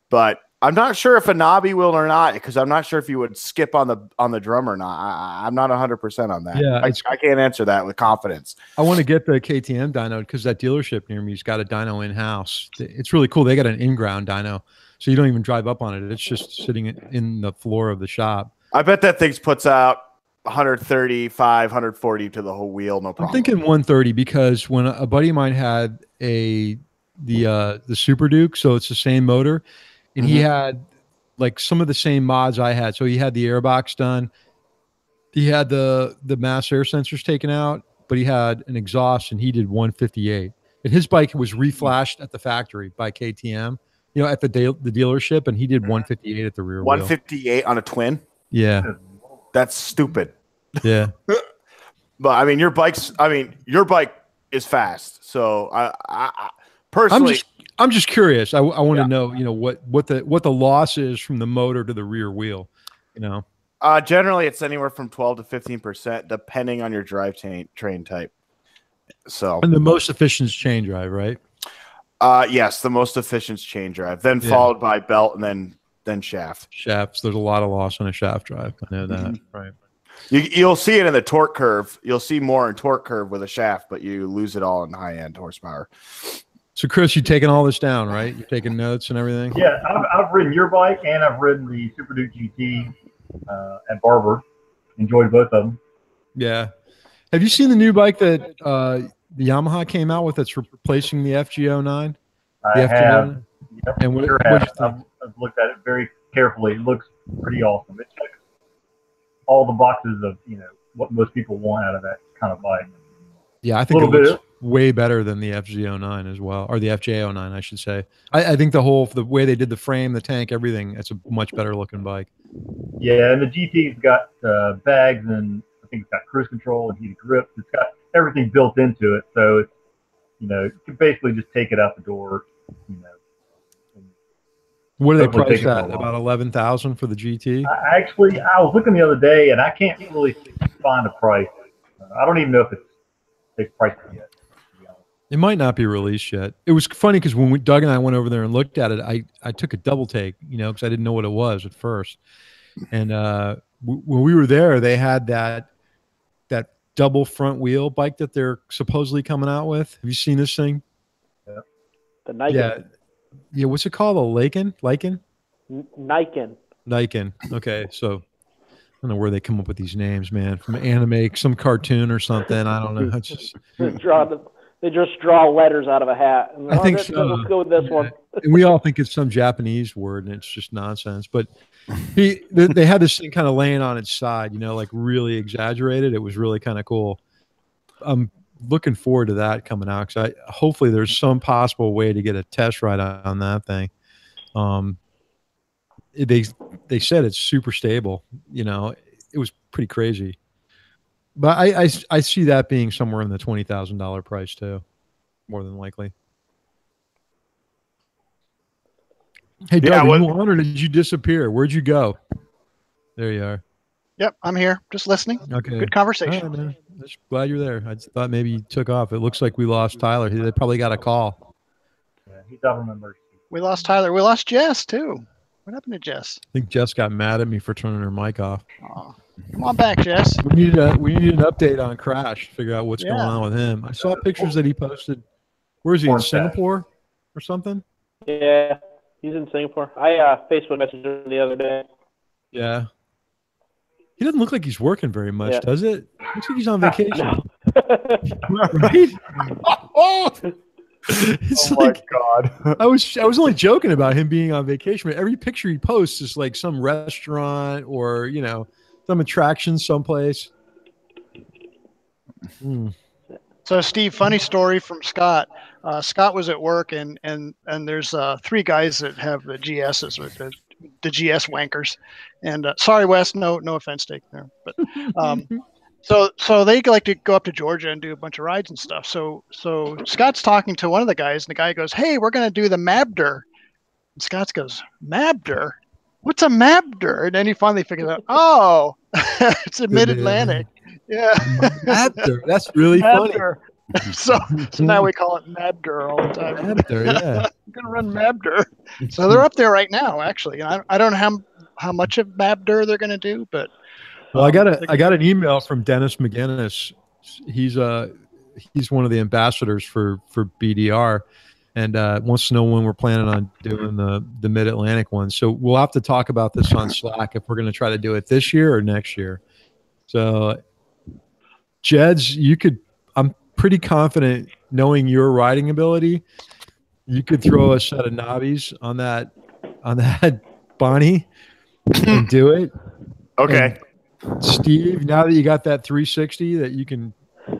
But I'm not sure if a knobby will or not, because I'm not sure if you would skip on the drum or not. I'm not 100% on that. Yeah, I can't answer that with confidence. I want to get the KTM dyno because that dealership near me's got a dyno in-house. It's really cool. They got an in-ground dyno, so you don't even drive up on it. It's just sitting in the floor of the shop. I bet that thing puts out 135, 140 to the whole wheel, no problem. I'm thinking 130 because when a buddy of mine had the Super Duke, so it's the same motor, and he had like some of the same mods I had. So he had the airbox done. He had the mass air sensors taken out, but he had an exhaust, and he did 158. And his bike was reflashed at the factory by KTM, at the dealership, and he did 158 at the rear wheel. 158 on a twin? Yeah. That's stupid. Yeah. But I mean, your bike is fast. So I personally, I'm just curious. I want to know, what the loss is from the motor to the rear wheel, Generally, it's anywhere from 12 to 15%, depending on your drivetrain type. So, and the most efficient is chain drive, right? Yes, the most efficient is chain drive, then followed by belt, and then shaft. Shafts. There's a lot of loss on a shaft drive. I know that, right? You'll see it in the torque curve. You'll see more in torque curve with a shaft, but you lose it all in high end horsepower. So, Chris, you're taking all this down, right? You're taking notes and everything. Yeah, I've ridden your bike and I've ridden the Super Duke GT at Barber. Enjoyed both of them. Yeah. Have you seen the new bike that the Yamaha came out with that's replacing the FG09? I have. Yep, and what, sure what'd you have. think? I've looked at it very carefully. It looks pretty awesome. It checks all the boxes of what most people want out of that kind of bike. Yeah, I think it looks way better than the FG09 as well, or the FJ09, I should say. I think the way they did the frame, the tank, everything, it's a much better looking bike. Yeah, and the GT's got bags, and I think it's got cruise control and heated grips. It's got everything built into it, so it's you can basically just take it out the door. What do they price at? About 11,000 for the GT? I was looking the other day, and I can't really find a price. I don't even know if they've priced it yet. It might not be released yet. It was funny because when Doug and I went over there and looked at it, I took a double take, because I didn't know what it was at first. And when we were there, they had that double front wheel bike that they're supposedly coming out with. Have you seen this thing? Yeah. The Nikon. Yeah. Yeah. What's it called? The Lycan? Nikon. Okay. So I don't know where they come up with these names, man. From anime, some cartoon or something. I don't know. It's just they just draw letters out of a hat. And I think so. Let's go with this one. And we all think it's some Japanese word, and it's just nonsense. But they had this thing kind of laying on its side, like really exaggerated. It was really kind of cool. I'm looking forward to that coming out because hopefully there's some possible way to get a test ride on that thing. They said it's super stable. It was pretty crazy. But I see that being somewhere in the $20,000 price too, more than likely. Hey, Doug, are you on or did you disappear? Where'd you go? There you are. Yep, I'm here, just listening. Okay. Good conversation. Right, man. Just glad you're there. I thought maybe you took off. It looks like we lost Tyler. They probably got a call. Yeah, he's out of emergency. We lost Tyler. We lost Jess too. What happened to Jess? I think Jess got mad at me for turning her mic off. Oh, come on back, Jess. We need an update on Crash. Figure out what's going on with him. I saw pictures that he posted. Where is he? In Singapore or something? Yeah, he's in Singapore. I Facebook messaged him the other day. Yeah. He doesn't look like he's working very much, does it? Looks like he's on vacation. Right? It's my God. I was only joking about him being on vacation, but every picture he posts is like some restaurant or, some attraction someplace. So, Steve, funny story from Scott. Scott was at work, and there's 3 guys that have the GSs with the GS wankers. And sorry, Wes, no offense taken there, but so they like to go up to Georgia and do a bunch of rides and stuff. So Scott's talking to one of the guys, and the guy goes, "Hey, we're going to do the Mabder." And Scott goes, "Mabder? What's a Mabder?" And then he finally figures out, oh, it's a Mid-Atlantic. Yeah. Mabder. That's really funny. So now we call it Mabder all the time. Mabder, yeah. I'm going to run Mabder. So they're up there right now, actually. I don't know how much of Mabder they're going to do, but. Well, I got an email from Dennis McGinnis. He's one of the ambassadors for BDR, and wants to know when we're planning on doing the Mid-Atlantic one. So we'll have to talk about this on Slack if we're going to try to do it this year or next year. So, Jeds, I'm pretty confident, knowing your riding ability, you could throw a set of knobbies on that Bonnie and do it. Okay. Steve, now that you got that 360 that you can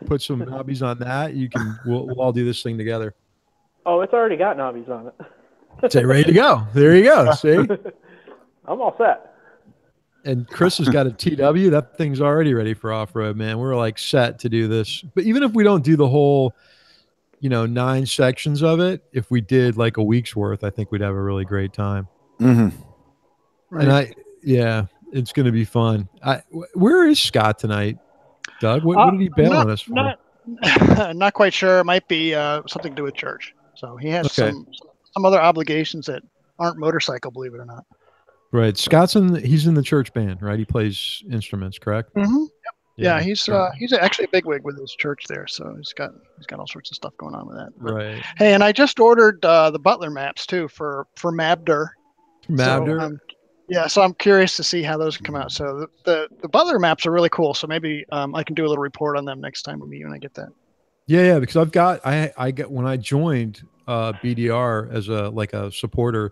put some knobbies on that, we'll all do this thing together. Oh, it's already got knobbies on it. Say ready to go. There you go. See? I'm all set. And Chris has got a TW. That thing's already ready for off-road, man. We're like set to do this. But even if we don't do the whole, 9 sections of it, if we did like a week's worth, I think we'd have a really great time. Mm-hmm. Right. And it's going to be fun. Where is Scott tonight, Doug? What did he bail on us for? Not quite sure. It might be something to do with church. So he has some other obligations that aren't motorcycle, believe it or not. Right. He's in the church band, right? He plays instruments, correct? Mm-hmm. Yep. Yeah, he's actually a bigwig with his church there, so he's got all sorts of stuff going on with that. But, right. Hey, and I just ordered the Butler maps too for Mabder. Mabder. So I'm curious to see how those come out. So the Butler maps are really cool. So maybe I can do a little report on them next time we meet when I get that. Yeah, because I got when I joined BDR as a supporter,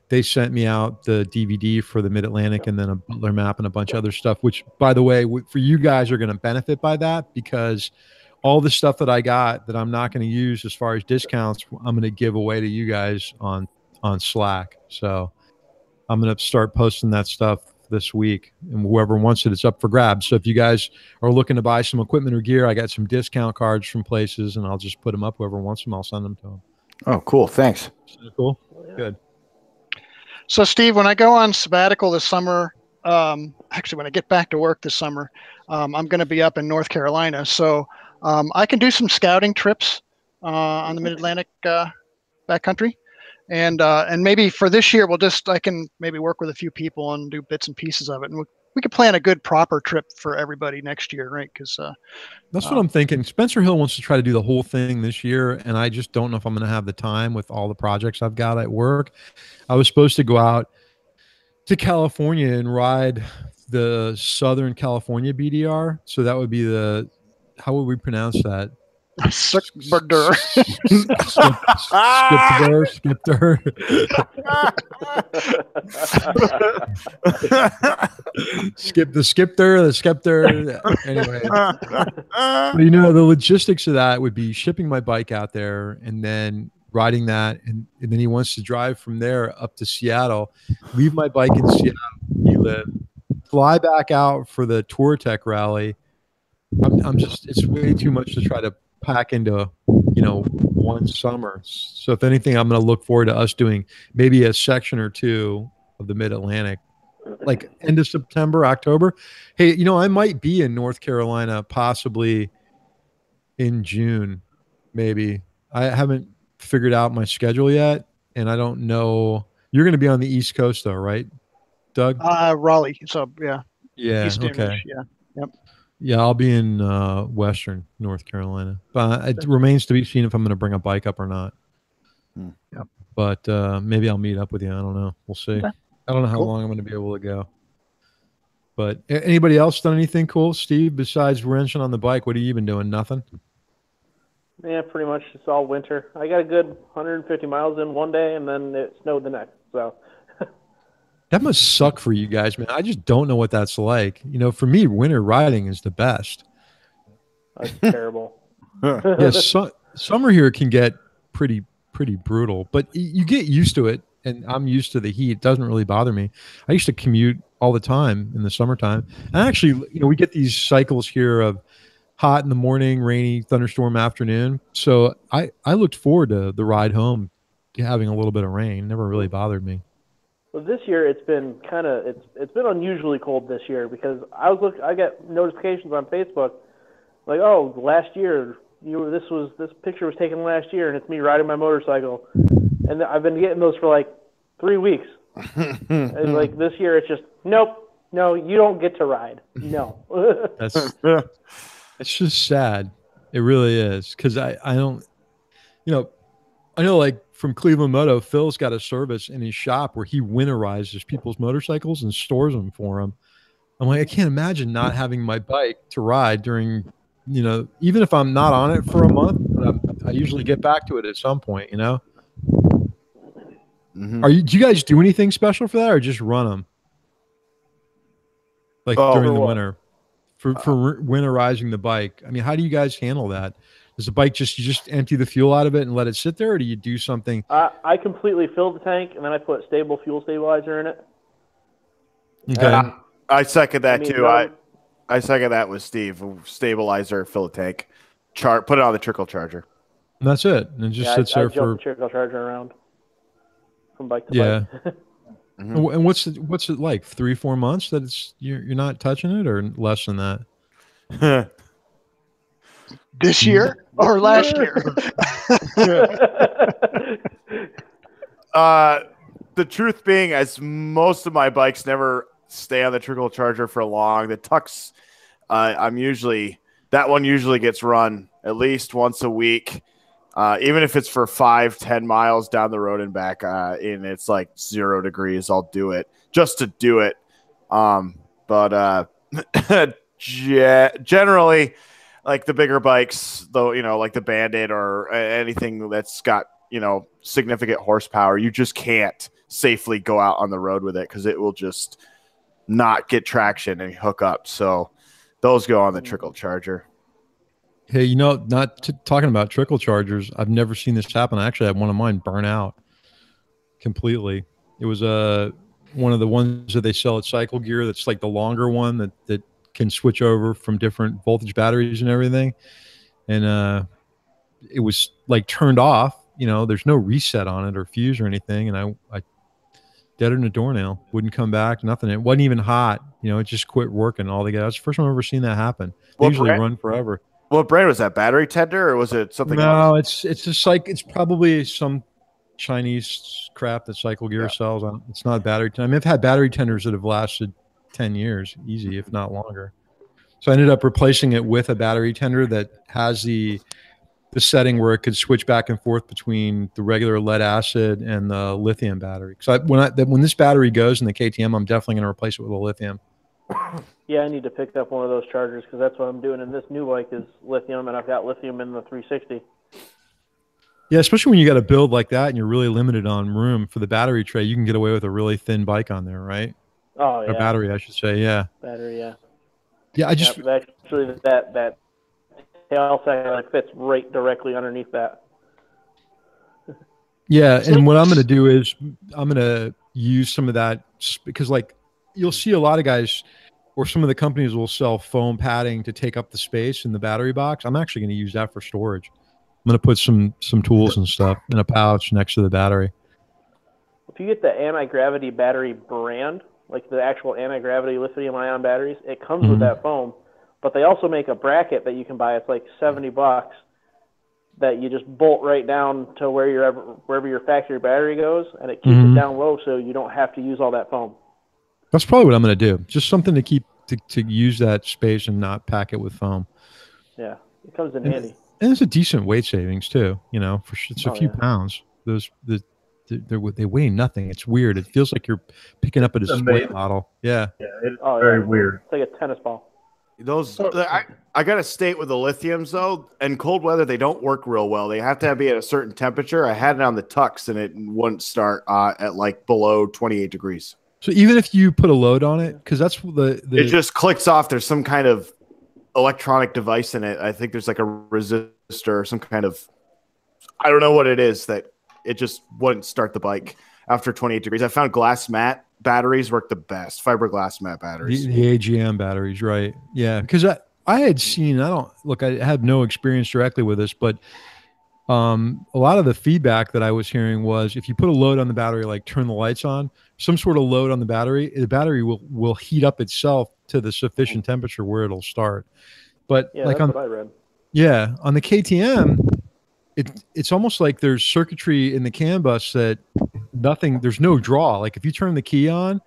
they sent me out the DVD for the Mid-Atlantic and then a Butler map and a bunch of other stuff, which, by the way, for you guys are going to benefit by that, because all the stuff that I got that I'm not going to use as far as discounts, I'm going to give away to you guys on Slack. So I'm going to start posting that stuff this week, and whoever wants it, it's up for grabs. So if you guys are looking to buy some equipment or gear, I got some discount cards from places, and I'll just put them up. Whoever wants them, I'll send them to them. Oh, cool. Thanks. Cool. Good. So, Steve, when I go on sabbatical this summer, actually, when I get back to work this summer, I'm going to be up in North Carolina. So I can do some scouting trips on the Mid-Atlantic backcountry. And maybe for this year, I can maybe work with a few people and do bits and pieces of it. And we could plan a good proper trip for everybody next year, right? Because that's what I'm thinking. Spencer Hill wants to try to do the whole thing this year, and I just don't know if I'm going to have the time with all the projects I've got at work. I was supposed to go out to California and ride the Southern California BDR. So that would be how would we pronounce that? Skipper. Skipper. Anyway, the logistics of that would be shipping my bike out there and then riding that, and then he wants to drive from there up to Seattle, leave my bike in Seattle, fly back out for the Tour Tech rally. It's way too much to try to pack into one summer. So if anything, I'm going to look forward to us doing maybe a section or two of the Mid-Atlantic, like end of September, October. Hey, I might be in North Carolina possibly in June, maybe. I haven't figured out my schedule yet, and I don't know. You're going to be on the East Coast though, right, Doug? Raleigh. So yeah. Okay. Yeah. Yep. Yeah, I'll be in Western North Carolina. But it remains to be seen if I'm going to bring a bike up or not. Yep. But maybe I'll meet up with you. I don't know. We'll see. Okay. I don't know how long I'm going to be able to go. But anybody else done anything cool, Steve, besides wrenching on the bike? What have you been doing? Nothing? Yeah, pretty much. It's all winter. I got a good 150 miles in one day, and then it snowed the next. So that must suck for you guys, man. I just don't know what that's like. For me, winter riding is the best. That's terrible. Summer here can get pretty brutal, but you get used to it, and I'm used to the heat. It doesn't really bother me. I used to commute all the time in the summertime. And actually, we get these cycles here of hot in the morning, rainy, thunderstorm afternoon. So I looked forward to the ride home having a little bit of rain. Never really bothered me. Well, this year it's been it's been unusually cold this year, because I get notifications on Facebook like, oh, last year this picture was taken last year, and it's me riding my motorcycle, and I've been getting those for like 3 weeks. And like this year it's just no, you don't get to ride. No. It's just sad. It really is, because I don't, I know, like from Cleveland Moto, Phil's got a service in his shop where he winterizes people's motorcycles and stores them for them. I'm like, I can't imagine not having my bike to ride during, even if I'm not on it for a month, but I usually get back to it at some point, Mm-hmm. Do you guys do anything special for that, or just run them? Like during the winter? for winterizing the bike? I mean, how do you guys handle that? Does the bike you just empty the fuel out of it and let it sit there, or do you do something? I completely filled the tank, and then I put stable fuel stabilizer in it. Okay. I second that too. No, I second that with Steve. Stabilizer, fill a tank, put it on the trickle charger. And that's it. And it just sits there I jump the trickle charger around from bike to bike. And what's it like? 3-4 months that you're not touching it, or less than that? This year or last year? The truth being, as most of my bikes never stay on the trickle charger for long, the Tux, that one usually gets run at least once a week, even if it's for 5-10 miles down the road and back, and it's like 0 degrees, I'll do it just to do it. But generally, like the bigger bikes, though, like the Bandit or anything that's got, significant horsepower, you just can't safely go out on the road with it because it will just not get traction and hook up. So those go on the trickle charger. Hey, talking about trickle chargers, I've never seen this happen. I actually had one of mine burn out completely. It was one of the ones that they sell at Cycle Gear that's like the longer one that can switch over from different voltage batteries and everything. And it was like turned off. There's no reset on it or fuse or anything. And I dead in a doornail, wouldn't come back, nothing. It wasn't even hot. It just quit working altogether. That's the first time I've ever seen that happen. They usually run forever. What brand was that? Battery tender, or was it something else? No, it's just like, it's probably some Chinese crap that Cycle Gear sells. It's not battery tender. I mean, I've had battery tenders that have lasted 10 years, easy, if not longer. So I ended up replacing it with a battery tender that has the setting where it could switch back and forth between the regular lead acid and the lithium battery. So when this battery goes in the KTM, I'm definitely going to replace it with a lithium. Yeah, I need to pick up one of those chargers because that's what I'm doing. And this new bike is lithium, and I've got lithium in the 360. Yeah, especially when you got a build like that and you're really limited on room for the battery tray, you can get away with a really thin bike on there, right? Oh, yeah. Or battery, I should say, yeah. Battery, yeah. Yeah, actually that tail sack fits right directly underneath that. Yeah, and what I'm going to do is I'm going to use some of that because, like, you'll see a lot of guys or some of the companies will sell foam padding to take up the space in the battery box. I'm actually going to use that for storage. I'm going to put some tools and stuff in a pouch next to the battery. If you get the anti-gravity battery brand, like the actual anti-gravity lithium-ion batteries, it comes with that foam. But they also make a bracket that you can buy. It's like $70 that you just bolt right down to wherever your factory battery goes, and it keeps it down low so you don't have to use all that foam. That's probably what I'm going to do. Just something to keep to use that space and not pack it with foam. Yeah, it comes in handy. And it's a decent weight savings too. It's a few pounds. They weigh nothing. It's weird. It feels like you're picking up a display model. Yeah. Yeah, it's very weird. It's like a tennis ball. I got to state with the lithiums though, in cold weather they don't work real well. They have to be at a certain temperature. I had it on the Tux and it wouldn't start at like below 28 degrees. So even if you put a load on it, because that's it just clicks off. There's some kind of electronic device in it. I think there's like a resistor or some kind of, I don't know what it is, that it just wouldn't start the bike after 28 degrees. I found glass mat batteries work the best. Fiberglass mat batteries. The AGM batteries, right? Yeah, because I had seen. I have no experience directly with this, but a lot of the feedback that I was hearing was if you put a load on the battery, like turn the lights on, some sort of load on the battery will heat up itself to the sufficient temperature where it'll start. But yeah, that's what I read. Yeah, on the KTM, it's almost like there's circuitry in the CAN bus that there's no draw. Like if you turn the key on,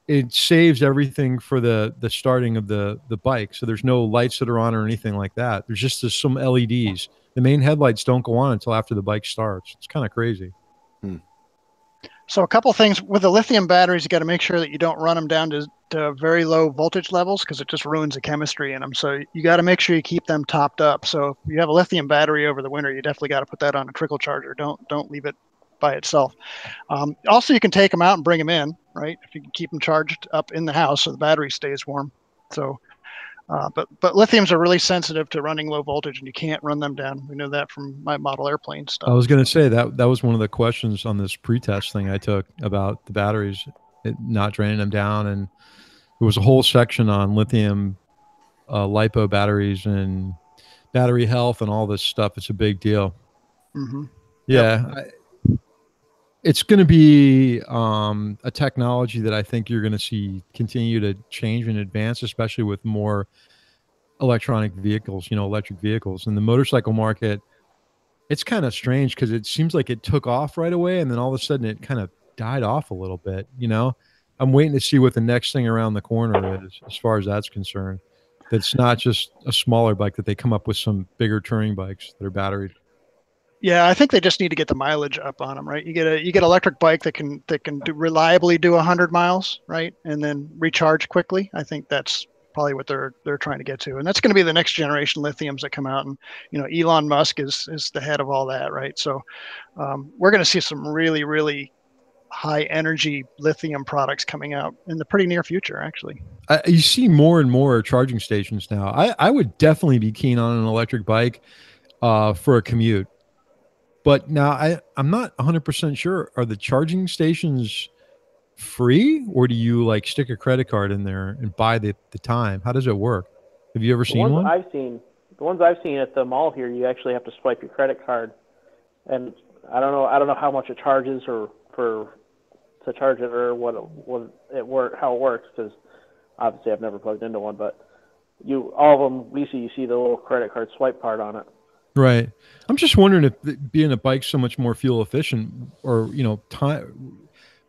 it saves everything for the starting of the bike. So there's no lights that are on or anything like that. There's just some LEDs. The main headlights don't go on until after the bike starts. It's kind of crazy. So a couple things with the lithium batteries, you got to make sure that you don't run them down to very low voltage levels because it just ruins the chemistry in them. So you got to make sure you keep them topped up. So if you have a lithium battery over the winter, you definitely got to put that on a trickle charger. Don't leave it by itself. Also, you can take them out and bring them in, right? If you can keep them charged up in the house so the battery stays warm. So But lithiums are really sensitive to running low voltage, and you can't run them down. We know that from my model airplane stuff. I was going to say that was one of the questions on this pretest thing I took about the batteries, not draining them down, and there was a whole section on lithium lipo batteries and battery health and all this stuff. It's a big deal. Mm-hmm. Yeah. Yep. It's going to be a technology that I think you're going to see continue to change and advance, especially with more electronic vehicles, electric vehicles. In the motorcycle market, it's kind of strange because it seems like it took off right away, and then all of a sudden it kind of died off a little bit. I'm waiting to see what the next thing around the corner is as far as that's concerned. That's not just a smaller bike, that they come up with some bigger touring bikes that are batteried. Yeah, I think they just need to get the mileage up on them, right? You get an electric bike that can reliably do 100 miles, right, and then recharge quickly. I think that's probably what they're trying to get to, and that's going to be the next generation lithiums that come out. And Elon Musk is the head of all that, right? So we're going to see some really, really high energy lithium products coming out in the pretty near future, actually. You see more and more charging stations now. I would definitely be keen on an electric bike for a commute. But now I'm not 100% sure. Are the charging stations free, or do you like stick a credit card in there and buy the time? How does it work? Have you ever seen one? The ones I've seen at the mall here, you actually have to swipe your credit card, and I don't know how much it charges or to charge it, or how it works, because obviously I've never plugged into one. But all of them, you see the little credit card swipe part on it. Right. I'm just wondering if being a bike so much more fuel efficient, or time,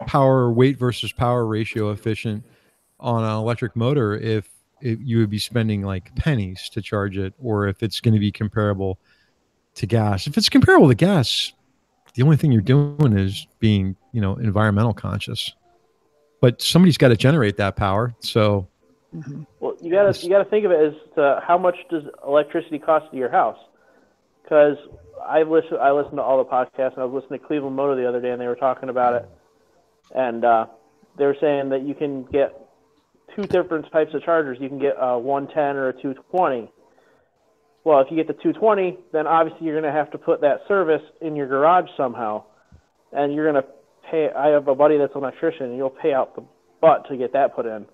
power, weight versus power ratio efficient on an electric motor, if you would be spending like pennies to charge it, or if it's going to be comparable to gas. If it's comparable to gas, the only thing you're doing is being, environmental conscious. But somebody's got to generate that power. So, well, you got to think of it as to how much does electricity cost to your house. Because I listened to all the podcasts, and I was listening to Cleveland Motor the other day, and they were talking about it. And they were saying that you can get two different types of chargers. You can get a 110 or a 220. Well, if you get the 220, then obviously you're going to have to put that service in your garage somehow. And you're going to pay. I have a buddy that's an electrician, and you'll pay out the butt to get that put in.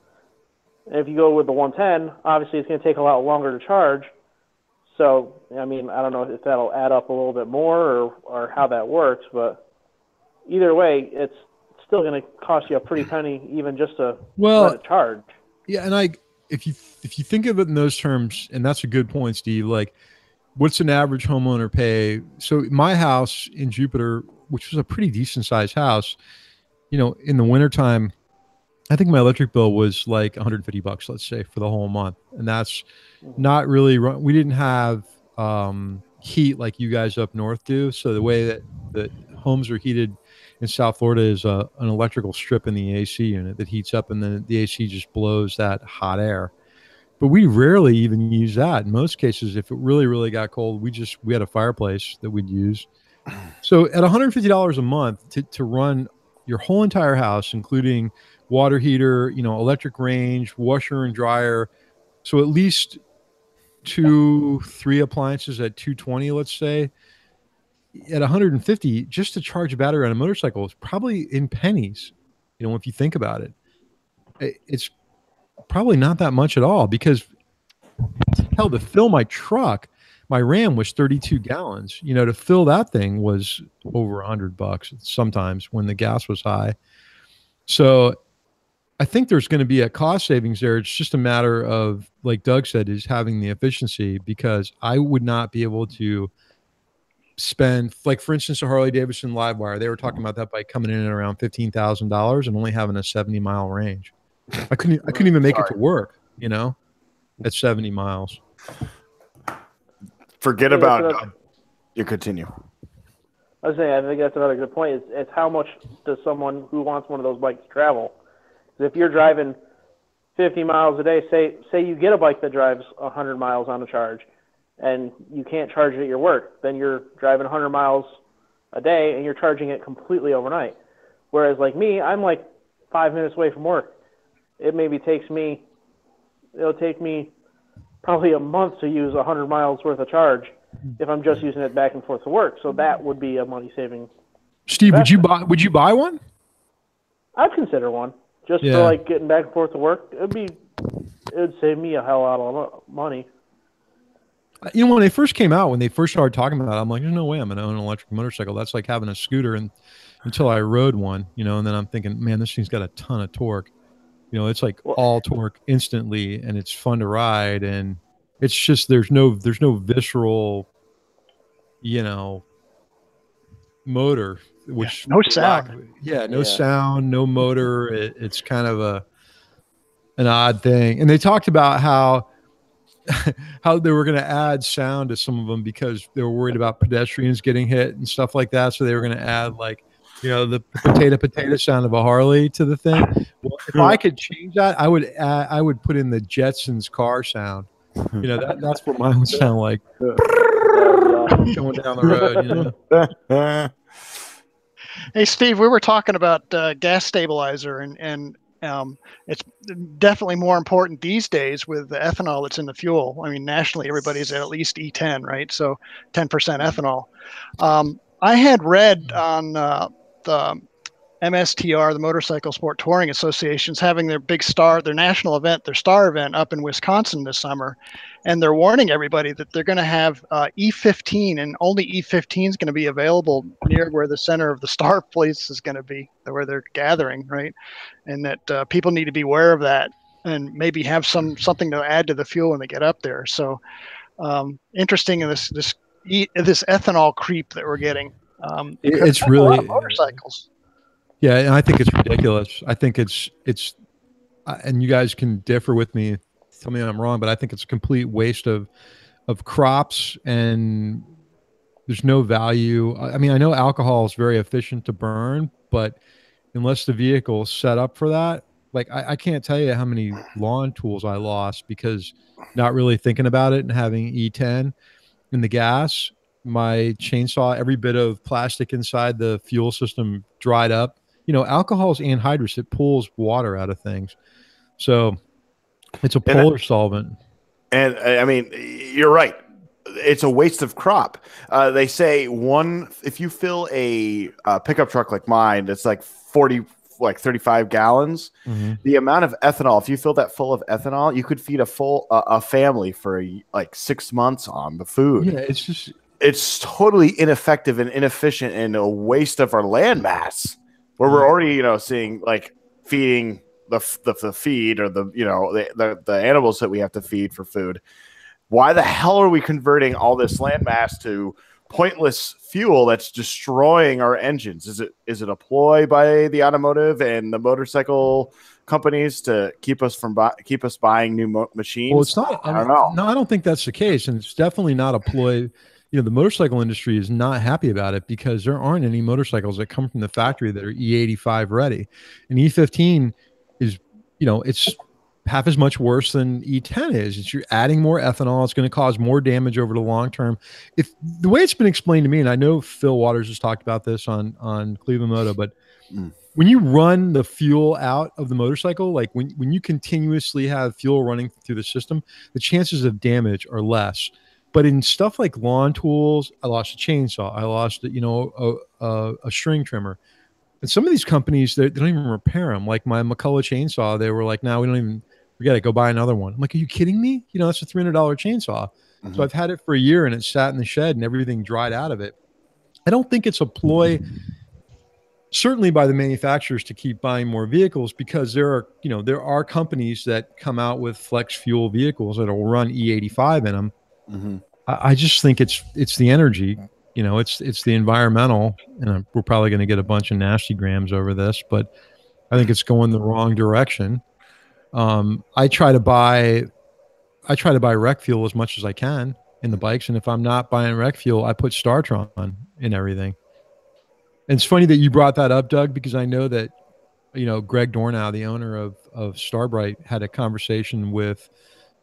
And if you go with the 110, obviously it's going to take a lot longer to charge. So, I don't know if that'll add up a little bit more or how that works, but either way, it's still going to cost you a pretty penny even just to let it charge. Yeah, and if you think of it in those terms, and that's a good point, Steve, like what's an average homeowner pay? So my house in Jupiter, which was a pretty decent sized house, in the wintertime, I think my electric bill was like $150, let's say, for the whole month. And that's not really, we didn't have heat like you guys up north do. So the way that the homes are heated in South Florida is an electrical strip in the AC unit that heats up, and then the AC just blows that hot air. But we rarely even use that. In most cases, if it really, really got cold, we had a fireplace that we'd use. So at $150 a month to run your whole entire house, including water heater, electric range, washer and dryer. So at least 2-3 appliances at $220, let's say. At $150, just to charge a battery on a motorcycle is probably in pennies. If you think about it, it's probably not that much at all, because hell, to fill my truck, my Ram was 32 gallons. To fill that thing was over $100 sometimes when the gas was high. So I think there's going to be a cost savings there. It's just a matter of, like Doug said, is having the efficiency, because I would not be able to spend, like, for instance, a Harley Davidson Livewire. They were talking about that bike coming in at around $15,000 and only having a 70-mile range. I couldn't even make it to work, at 70 miles. Forget about you. Continue. I was saying, I think that's another good point. It's how much does someone who wants one of those bikes travel? If you're driving 50 miles a day, say you get a bike that drives 100 miles on a charge, and you can't charge it at your work, then you're driving 100 miles a day and you're charging it completely overnight. Whereas like me, I'm like 5 minutes away from work. It'll take me probably a month to use 100 miles worth of charge if I'm just using it back and forth to work. So that would be a money saving. Steve, would you buy one? I'd consider one just for like getting back and forth to work. It would save me a hell lot of money. You know, when they first came out, when they first started talking about it, I'm like, there's no way I'm going to own an electric motorcycle. That's like having a scooter. And until I rode one, you know, and then I'm thinking, man, this thing's got a ton of torque. You know, it's like all torque instantly, and it's fun to ride, and it's just there's no visceral, you know, motor, which no sound. No sound, no motor. It's kind of an odd thing. And they talked about how they were going to add sound to some of them because they were worried about pedestrians getting hit and stuff like that. So they were going to add, like, you know, the potato sound of a Harley to the thing. Well, if I could change that, I would put in the Jetsons car sound. You know, that's what mine would sound like. Going down the road, you know. Hey, Steve, we were talking about gas stabilizer, and it's definitely more important these days with the ethanol that's in the fuel. I mean, nationally, everybody's at least E10, right? So 10% ethanol. I had read on the MSTR, the Motorcycle Sport Touring Association's having their national event, their star event up in Wisconsin this summer. And they're warning everybody that they're going to have E15, and only E15 is going to be available near where the center of the star place is going to be, where they're gathering, right? And that people need to be aware of that and maybe have something to add to the fuel when they get up there. So interesting in this ethanol creep that we're getting. It's really a lot of motorcycles. Yeah, and I think it's ridiculous. I think it's and you guys can differ with me. Tell me I'm wrong, but I think it's a complete waste of crops, and there's no value. I mean, I know alcohol is very efficient to burn, but unless the vehicle is set up for that, like I can't tell you how many lawn tools I lost because not really thinking about it and having E10 in the gas. My chainsaw, every bit of plastic inside the fuel system dried up. You know, alcohol is anhydrous. It pulls water out of things. So it's a polar solvent. And I mean, you're right. It's a waste of crop. They say if you fill a pickup truck like mine, that's like 35 gallons. Mm-hmm. The amount of ethanol, if you fill that full of ethanol, you could feed a family for like 6 months on the food. Yeah, it's totally ineffective and inefficient and a waste of our land mass, where we're already, you know, seeing like feeding the feed, or the animals that we have to feed for food. Why the hell are we converting all this land mass to pointless fuel that's destroying our engines? Is it a ploy by the automotive and the motorcycle companies to keep us buying new machines? Well, it's not. I don't know. No, I don't think that's the case, and it's definitely not a ploy. You know, the motorcycle industry is not happy about it because there aren't any motorcycles that come from the factory that are E85 ready, and E15 is, you know, it's half as much worse than E10 is. You're adding more ethanol. It's going to cause more damage over the long term. If the way it's been explained to me, and I know Phil Waters has talked about this on Cleveland Moto, but when you run the fuel out of the motorcycle, like when you continuously have fuel running through the system, the chances of damage are less. But in stuff like lawn tools, I lost a chainsaw. I lost, you know, a string trimmer. And some of these companies, they don't even repair them. Like my McCullough chainsaw, they were like, "No, we don't even. Forget it. Go buy another one." I'm like, "Are you kidding me? You know, that's a $300 chainsaw." Mm-hmm. So I've had it for a year, and it sat in the shed, and everything dried out of it. I don't think it's a ploy, certainly by the manufacturers, to keep buying more vehicles, because there are companies that come out with flex fuel vehicles that will run E85 in them. Mm-hmm. I just think it's the energy, you know, it's the environmental, and we're probably going to get a bunch of nasty grams over this, but I think it's going the wrong direction. I try to buy rec fuel as much as I can in the bikes, and if I'm not buying rec fuel, I put StarTron in everything. And it's funny that you brought that up, Doug, because I know that, you know, Greg Dornow, the owner of Starbright, had a conversation with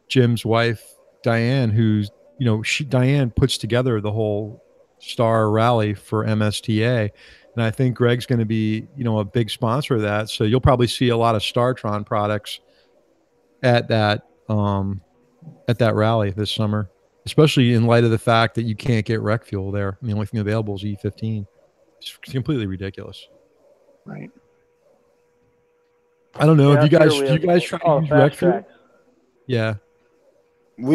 Jim's wife, Diane, who's, you know, Diane puts together the whole Star rally for MSTA. And I think Greg's going to be, you know, a big sponsor of that. So you'll probably see a lot of StarTron products at that at that rally this summer, especially in light of the fact that you can't get rec fuel there. I mean, the only thing available is E15. It's completely ridiculous. Right. I don't know. Yeah, If you up guys, here we do you have- guys try to oh, use fast rec fuel? tracks. Yeah.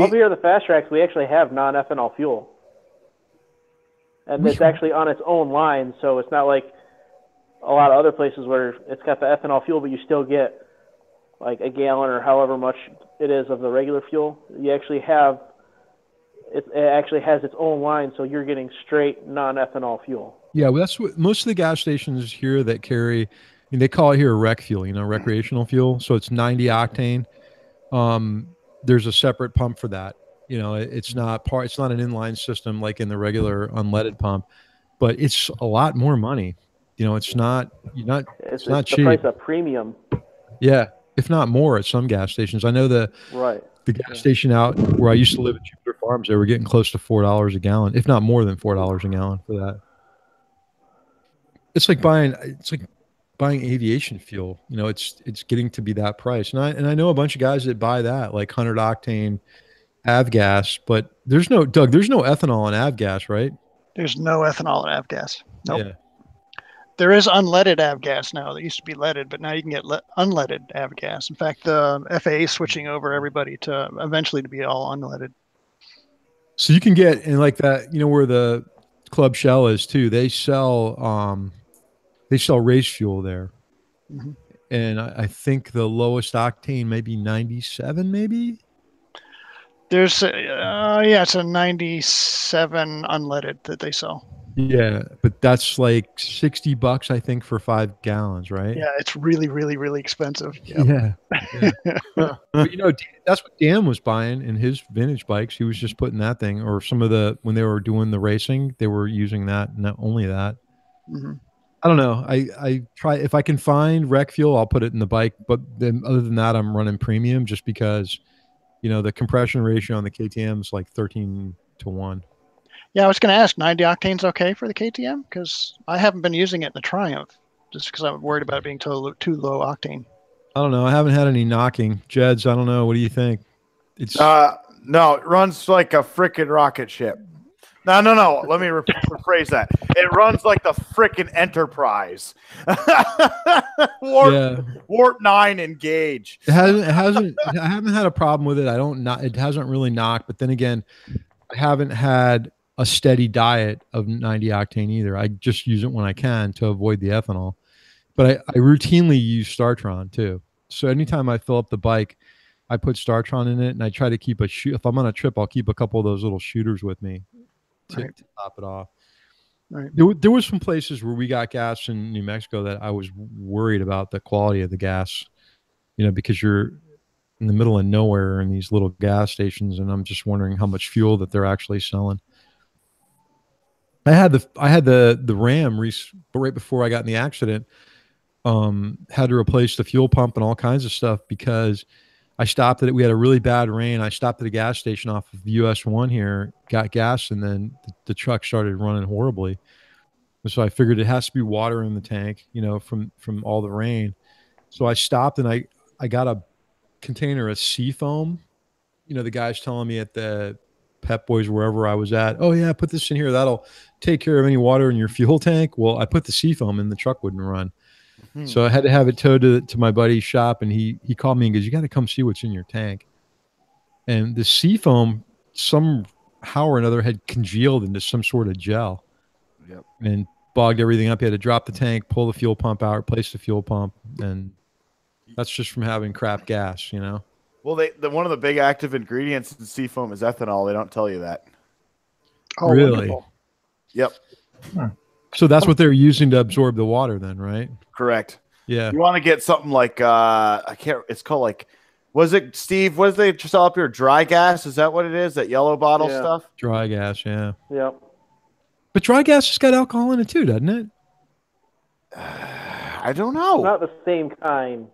Up here, the fast tracks, we actually have non-ethanol fuel, and it's actually on its own line, so it's not like a lot of other places where it's got the ethanol fuel, but you still get like a gallon or however much it is of the regular fuel. You actually have it actually has its own line, so you're getting straight non-ethanol fuel. Yeah, well, that's what most of the gas stations here that carry, and they call it here rec fuel, recreational fuel. So it's 90 octane. There's a separate pump for that. It's not an inline system like in the regular unleaded pump, but it's a lot more money. It's not It's not the cheap. price of premium. Yeah, if not more at some gas stations. I know the gas station out where I used to live at Jupiter Farms, they were getting close to $4 a gallon, if not more than $4 a gallon for that. It's like buying aviation fuel. It's getting to be that price. And I know a bunch of guys that buy that, like 100 octane avgas, but there's no ethanol in avgas, right? There's no ethanol in avgas. Nope. Yeah. There is unleaded avgas now. That used to be leaded, but now you can get unleaded avgas. In fact, the FAA is switching over everybody to eventually to be all unleaded. So you can get in like that, where the Club Shell is too. They sell race fuel there. Mm-hmm. And I think the lowest octane maybe 97 maybe. There's it's a 97 unleaded that they sell. Yeah, but that's like $60 I think for 5 gallons, right? Yeah, it's really, really, really expensive. Yep. Yeah. But that's what Dan was buying in his vintage bikes. He was just putting that thing, or when they were doing the racing, they were using that, not only that. Mm-hmm. I don't know. I try, if I can find rec fuel, I'll put it in the bike. But then other than that, I'm running premium just because, the compression ratio on the KTM is like 13-1. Yeah, I was going to ask, 90 octane's okay for the KTM? Because I haven't been using it in the Triumph, just because I'm worried about it being too low octane. I don't know. I haven't had any knocking. Jeds, I don't know. What do you think? It's no, it runs like a freaking rocket ship. No. Let me rephrase that. It runs like the freaking Enterprise. Warp 9 engage. It hasn't. I haven't had a problem with it. It hasn't really knocked. But then again, I haven't had a steady diet of 90 octane either. I just use it when I can to avoid the ethanol. But I routinely use Startron too. So anytime I fill up the bike, I put Startron in it, and I try to keep if I'm on a trip, I'll keep a couple of those little shooters with me to top it off. Right. There was some places where we got gas in New Mexico that I was worried about the quality of the gas, because you're in the middle of nowhere in these little gas stations, and I'm just wondering how much fuel that they're actually selling. I had the Ram right before I got in the accident. Had to replace the fuel pump and all kinds of stuff because I stopped at it. We had a really bad rain. I stopped at a gas station off of US 1 here, got gas, and then the truck started running horribly. So I figured it has to be water in the tank, from all the rain. So I stopped and I got a container of Seafoam. The guy's telling me at the Pep Boys, wherever I was at, oh yeah, put this in here. That'll take care of any water in your fuel tank. Well, I put the Seafoam in, the truck wouldn't run. So I had to have it towed to my buddy's shop, and he called me and goes, "You got to come see what's in your tank." And the Seafoam, somehow or another, had congealed into some sort of gel. Yep. And bogged everything up. He had to drop the tank, pull the fuel pump out, replace the fuel pump, and that's just from having crap gas, Well, one of the big active ingredients in Seafoam is ethanol. They don't tell you that. Oh, really? Wonderful. Yep. So that's what they're using to absorb the water then, right? Correct. Yeah. You want to get something like it's called like, was it, Steve, what did they sell up here? Dry gas? Is that what it is? That yellow bottle stuff? Dry gas, yeah. Yep. But dry gas has got alcohol in it too, doesn't it? I don't know. Not the same kind,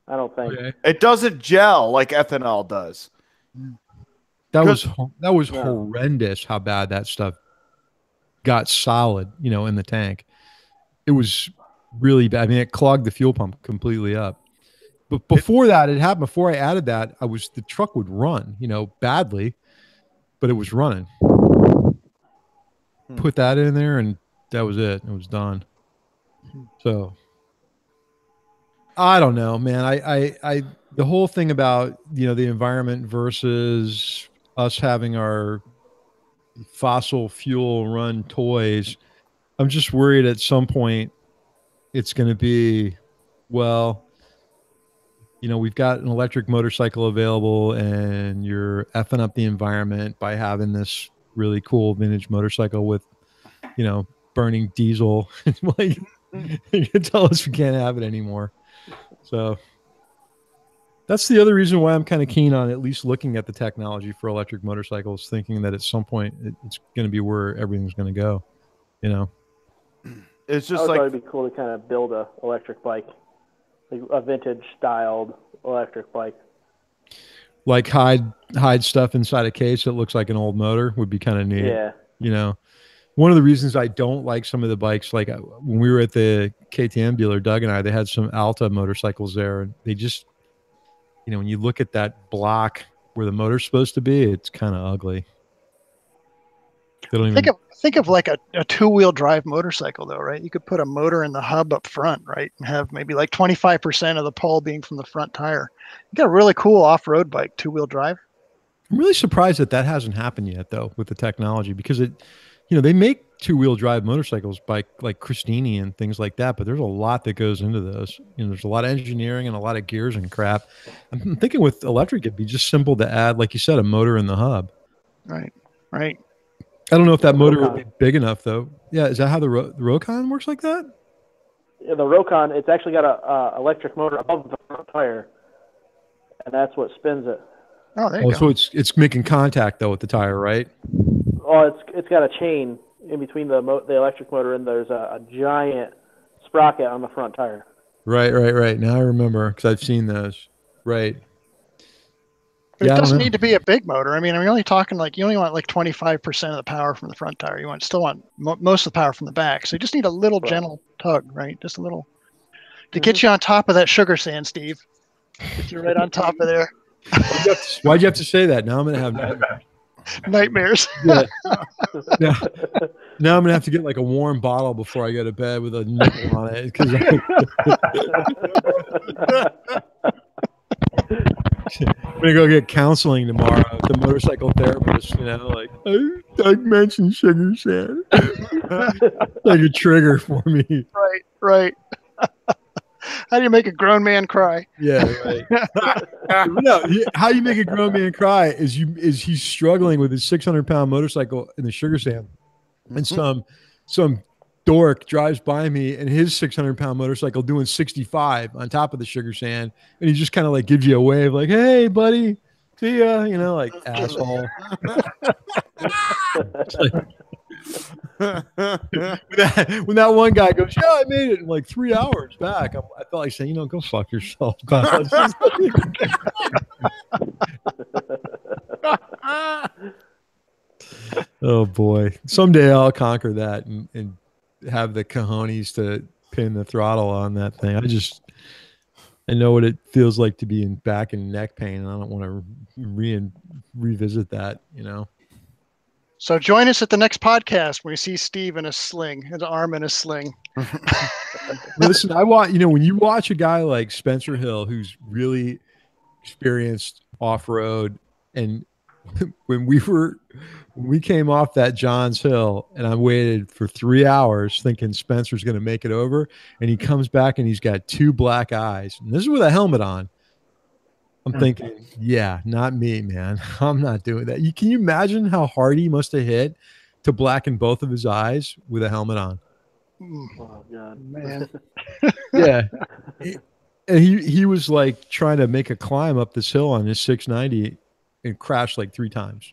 I don't think. Okay. It doesn't gel like ethanol does. That was horrendous how bad that stuff got solid, in the tank. It was really bad. I mean, it clogged the fuel pump completely up. But before that, it happened. Before I added that, the truck would run, badly, but it was running. Put that in there, and that was it. It was done. So I don't know, man. I the whole thing about the environment versus us having our fossil fuel run toys. I'm just worried at some point it's going to be, well, we've got an electric motorcycle available and you're effing up the environment by having this really cool vintage motorcycle with, burning diesel. Like, you can tell us we can't have it anymore. So that's the other reason why I'm kind of keen on at least looking at the technology for electric motorcycles, thinking that at some point it's going to be where everything's going to go. It's just like it'd be cool to kind of build a electric bike, like a vintage styled electric bike. Like hide stuff inside a case that looks like an old motor would be kind of neat. Yeah. One of the reasons I don't like some of the bikes, like when we were at the KTM dealer, Doug and I, they had some Alta motorcycles there, and they just, when you look at that block where the motor's supposed to be, it's kind of ugly. They don't even... Think of like a two-wheel drive motorcycle, though, right? You could put a motor in the hub up front, right, and have maybe like 25% of the pull being from the front tire. You got a really cool off-road bike, two-wheel drive. I'm really surprised that hasn't happened yet, though, with the technology, because they make two-wheel drive motorcycles by like Christini and things like that, but there's a lot that goes into those. There's a lot of engineering and a lot of gears and crap. I'm thinking with electric, it'd be just simple to add, like you said, a motor in the hub. Right. I don't know if that motor would be big enough, though. Yeah, is that how the Rokon works like that? Yeah, the Rokon, it's actually got a electric motor above the front tire, and that's what spins it. Oh, there you So go. it's making contact though with the tire, right? Oh, it's got a chain in between the electric motor, and there's a giant sprocket on the front tire. Right. Now I remember because I've seen those. Right. It doesn't need to be a big motor. I mean, you're only talking you only want like 25% of the power from the front tire. You still want most of the power from the back. So you just need a little gentle tug, right? Just a little to get you on top of that sugar sand, Steve. Get you right on top of there. Why'd you have to say that? Now I'm going to have nightmares. Yeah. Now I'm going to have to get like a warm bottle before I go to bed with a nipple on it. I'm gonna go get counseling tomorrow with the motorcycle therapist. Doug mentioned sugar sand, like a trigger for me. Right. How do you make a grown man cry? Yeah, right. No, how you make a grown man cry is he's struggling with his 600-pound motorcycle in the sugar sand, and some dork drives by me and his 600-pound motorcycle doing 65 on top of the sugar sand, and he just kind of like gives you a wave like, hey buddy, see ya, like asshole. When that one guy goes, yeah, I made it in like 3 hours back, I felt like saying, go fuck yourself. Oh boy, someday I'll conquer that and have the cojones to pin the throttle on that thing. I know what it feels like to be in back and neck pain, and I don't want to revisit that, So join us at the next podcast when we see Steve in a sling, his arm in a sling. Listen, I want, when you watch a guy like Spencer Hill, who's really experienced off-road, and when we came off that Johns Hill and I waited for 3 hours thinking Spencer's going to make it over, and he comes back and he's got 2 black eyes, and this is with a helmet on. I'm thinking, yeah, not me, man. I'm not doing that. Can you imagine how hard he must have hit to blacken both of his eyes with a helmet on? Oh God, man. Yeah. And he was like trying to make a climb up this hill on his 690 and crashed like 3 times,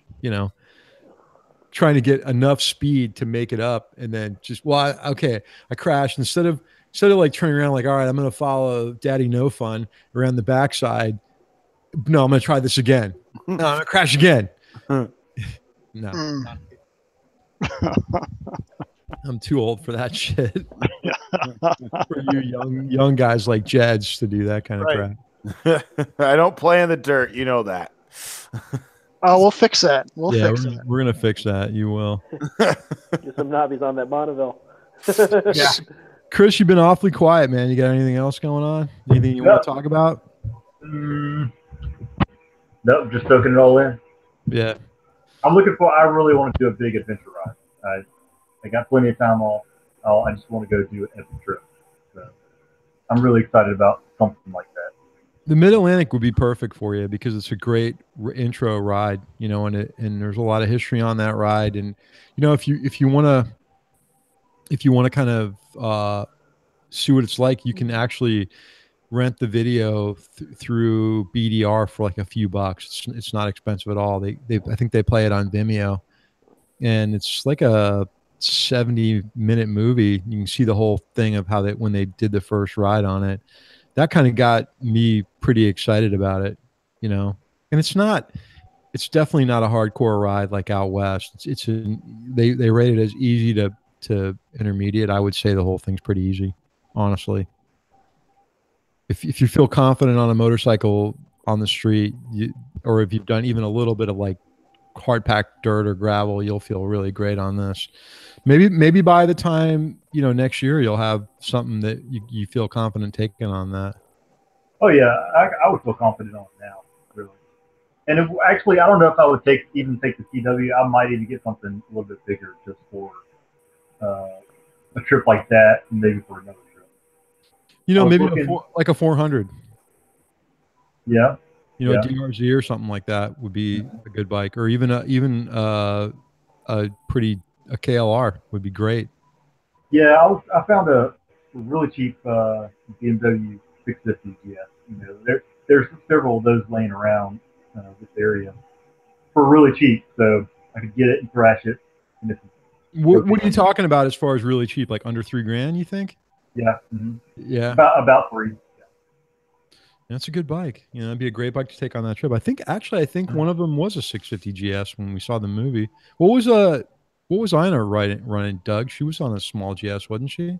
trying to get enough speed to make it up. And then I crashed instead of like turning around like, all right, I'm going to follow Daddy No Fun around the backside. No, I'm going to try this again. No, I'm going to crash again. No. I'm too old for that shit. For you young guys like Jeds to do that kind of crap. I don't play in the dirt. You know that. Oh, we'll fix that. We'll fix we're, that. we're gonna fix that. You will. Get some knobbies on that Bonneville. Yeah. Chris, you've been awfully quiet, man. You got anything else going on? Anything you want to talk about? Nope, just soaking it all in. Yeah. I really want to do a big adventure ride. I got plenty of time off. I just want to go do an epic trip. So I'm really excited about something like that. The Mid-Atlantic would be perfect for you because it's a great intro ride, you know, and there's a lot of history on that ride. And, you know, if you want to kind of see what it's like, you can actually rent the video through BDR for like a few bucks. It's not expensive at all. I think they play it on Vimeo, and it's like a 70-minute movie. You can see the whole thing of when they did the first ride on it. That kind of got me pretty excited about it, you know. And it's definitely not a hardcore ride like out west. They rate it as easy to intermediate. I would say the whole thing's pretty easy, honestly. If you feel confident on a motorcycle on the street, or if you've done even a little bit of like hard packed dirt or gravel, you'll feel really great on this. Maybe by the time, you know, next year, you'll have something that you feel confident taking on that. Oh yeah, I would feel confident on it now, really. And actually, I don't know if I would even take the CW. I might even get something a little bit bigger just for a trip like that, and maybe for another trip. You know, maybe like a 400. Yeah. You know, a DRZ or something like that would be a good bike, or even a KLR would be great. Yeah, I found a really cheap BMW 650 GS. You know, there's several of those laying around this area for really cheap, so I could get it and thrash it. And what are you talking about as far as really cheap? Like under $3,000, you think? Yeah. Mm-hmm. Yeah. About $3,000. That's a good bike. You know, it'd be a great bike to take on that trip. I think one of them was a 650 GS when we saw the movie. What was Ina running, Doug? She was on a small GS, wasn't she?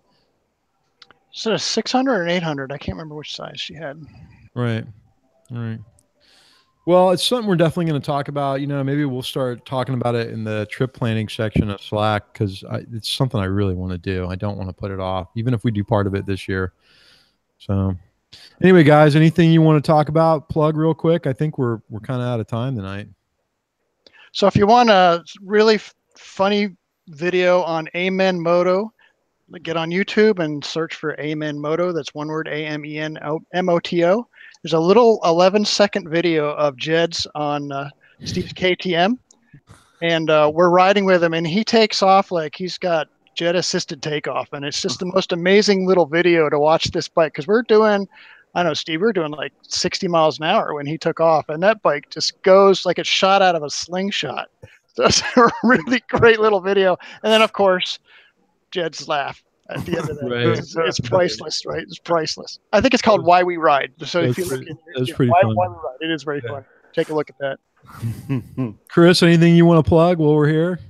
So a 600 or 800. I can't remember which size she had. Right. Well, it's something we're definitely going to talk about. You know, maybe we'll start talking about it in the trip planning section of Slack, because it's something I really want to do. I don't want to put it off, even if we do part of it this year. So anyway, guys, anything you want to talk about? Plug real quick. I think we're kind of out of time tonight. So if you want a really funny video on Amen Moto, get on YouTube and search for Amen Moto. That's one word, AMENMOTO. There's a little 11-second video of Jed's on Steve's KTM, and we're riding with him, and he takes off like he's got jet assisted takeoff, and it's just the most amazing little video to watch this bike, because we're doing, I know, Steve, we're doing like 60 miles an hour when he took off, and that bike just goes like it's shot out of a slingshot. So it's a really great little video. And then of course Jed's laugh at the end of that. Right. It's priceless, right? It's priceless. I think it's called Why We Ride. So if you look at Why We Ride, it is very fun. Take a look at that. Chris, anything you want to plug while we're here,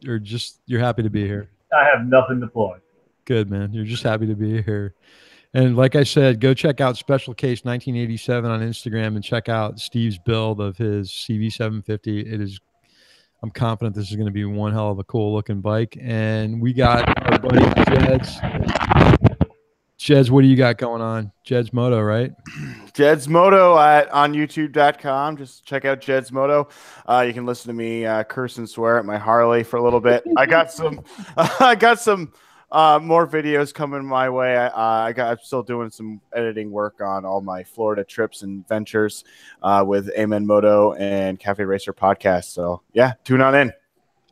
or just you're happy to be here? I have nothing to plug. Good, man. You're just happy to be here. And like I said, go check out Special Case 1987 on Instagram and check out Steve's build of his CV750. I'm confident this is going to be one hell of a cool looking bike. And we got our buddy Jed's, what do you got going on? Jed's Moto, right? Jed's Moto on YouTube.com. Just check out Jed's Moto. You can listen to me curse and swear at my Harley for a little bit. I got some more videos coming my way. I'm still doing some editing work on all my Florida trips and ventures with Amen Moto and Cafe Racer podcast. So yeah, tune on in.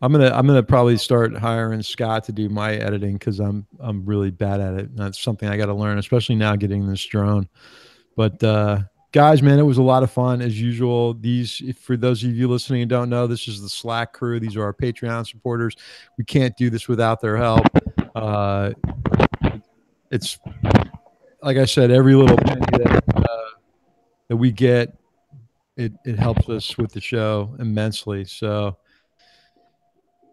I'm gonna probably start hiring Scott to do my editing, because I'm really bad at it. That's something I got to learn, especially now getting this drone. But guys, man, it was a lot of fun as usual. For those of you listening and don't know, this is the Slack crew. These are our Patreon supporters. We can't do this without their help. It's like I said, every little penny that we get, it helps us with the show immensely. So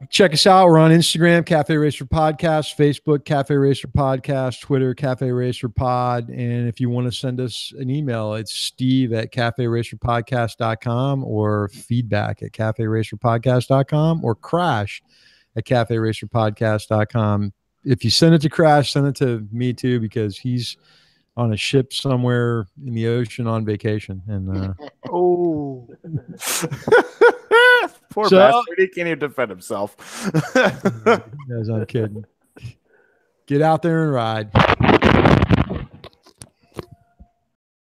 Check us out. We're on Instagram, Cafe Racer Podcast, Facebook, Cafe Racer Podcast, Twitter, Cafe Racer Pod. And if you want to send us an email, it's steve@caferacerpodcast.com or feedback@caferacerpodcast.com or crash@caferacerpodcast.com. If you send it to Crash, send it to me too, because he's on a ship somewhere in the ocean on vacation. And Oh, Poor bastard. He can't even defend himself. guys, I'm kidding. Get out there and ride.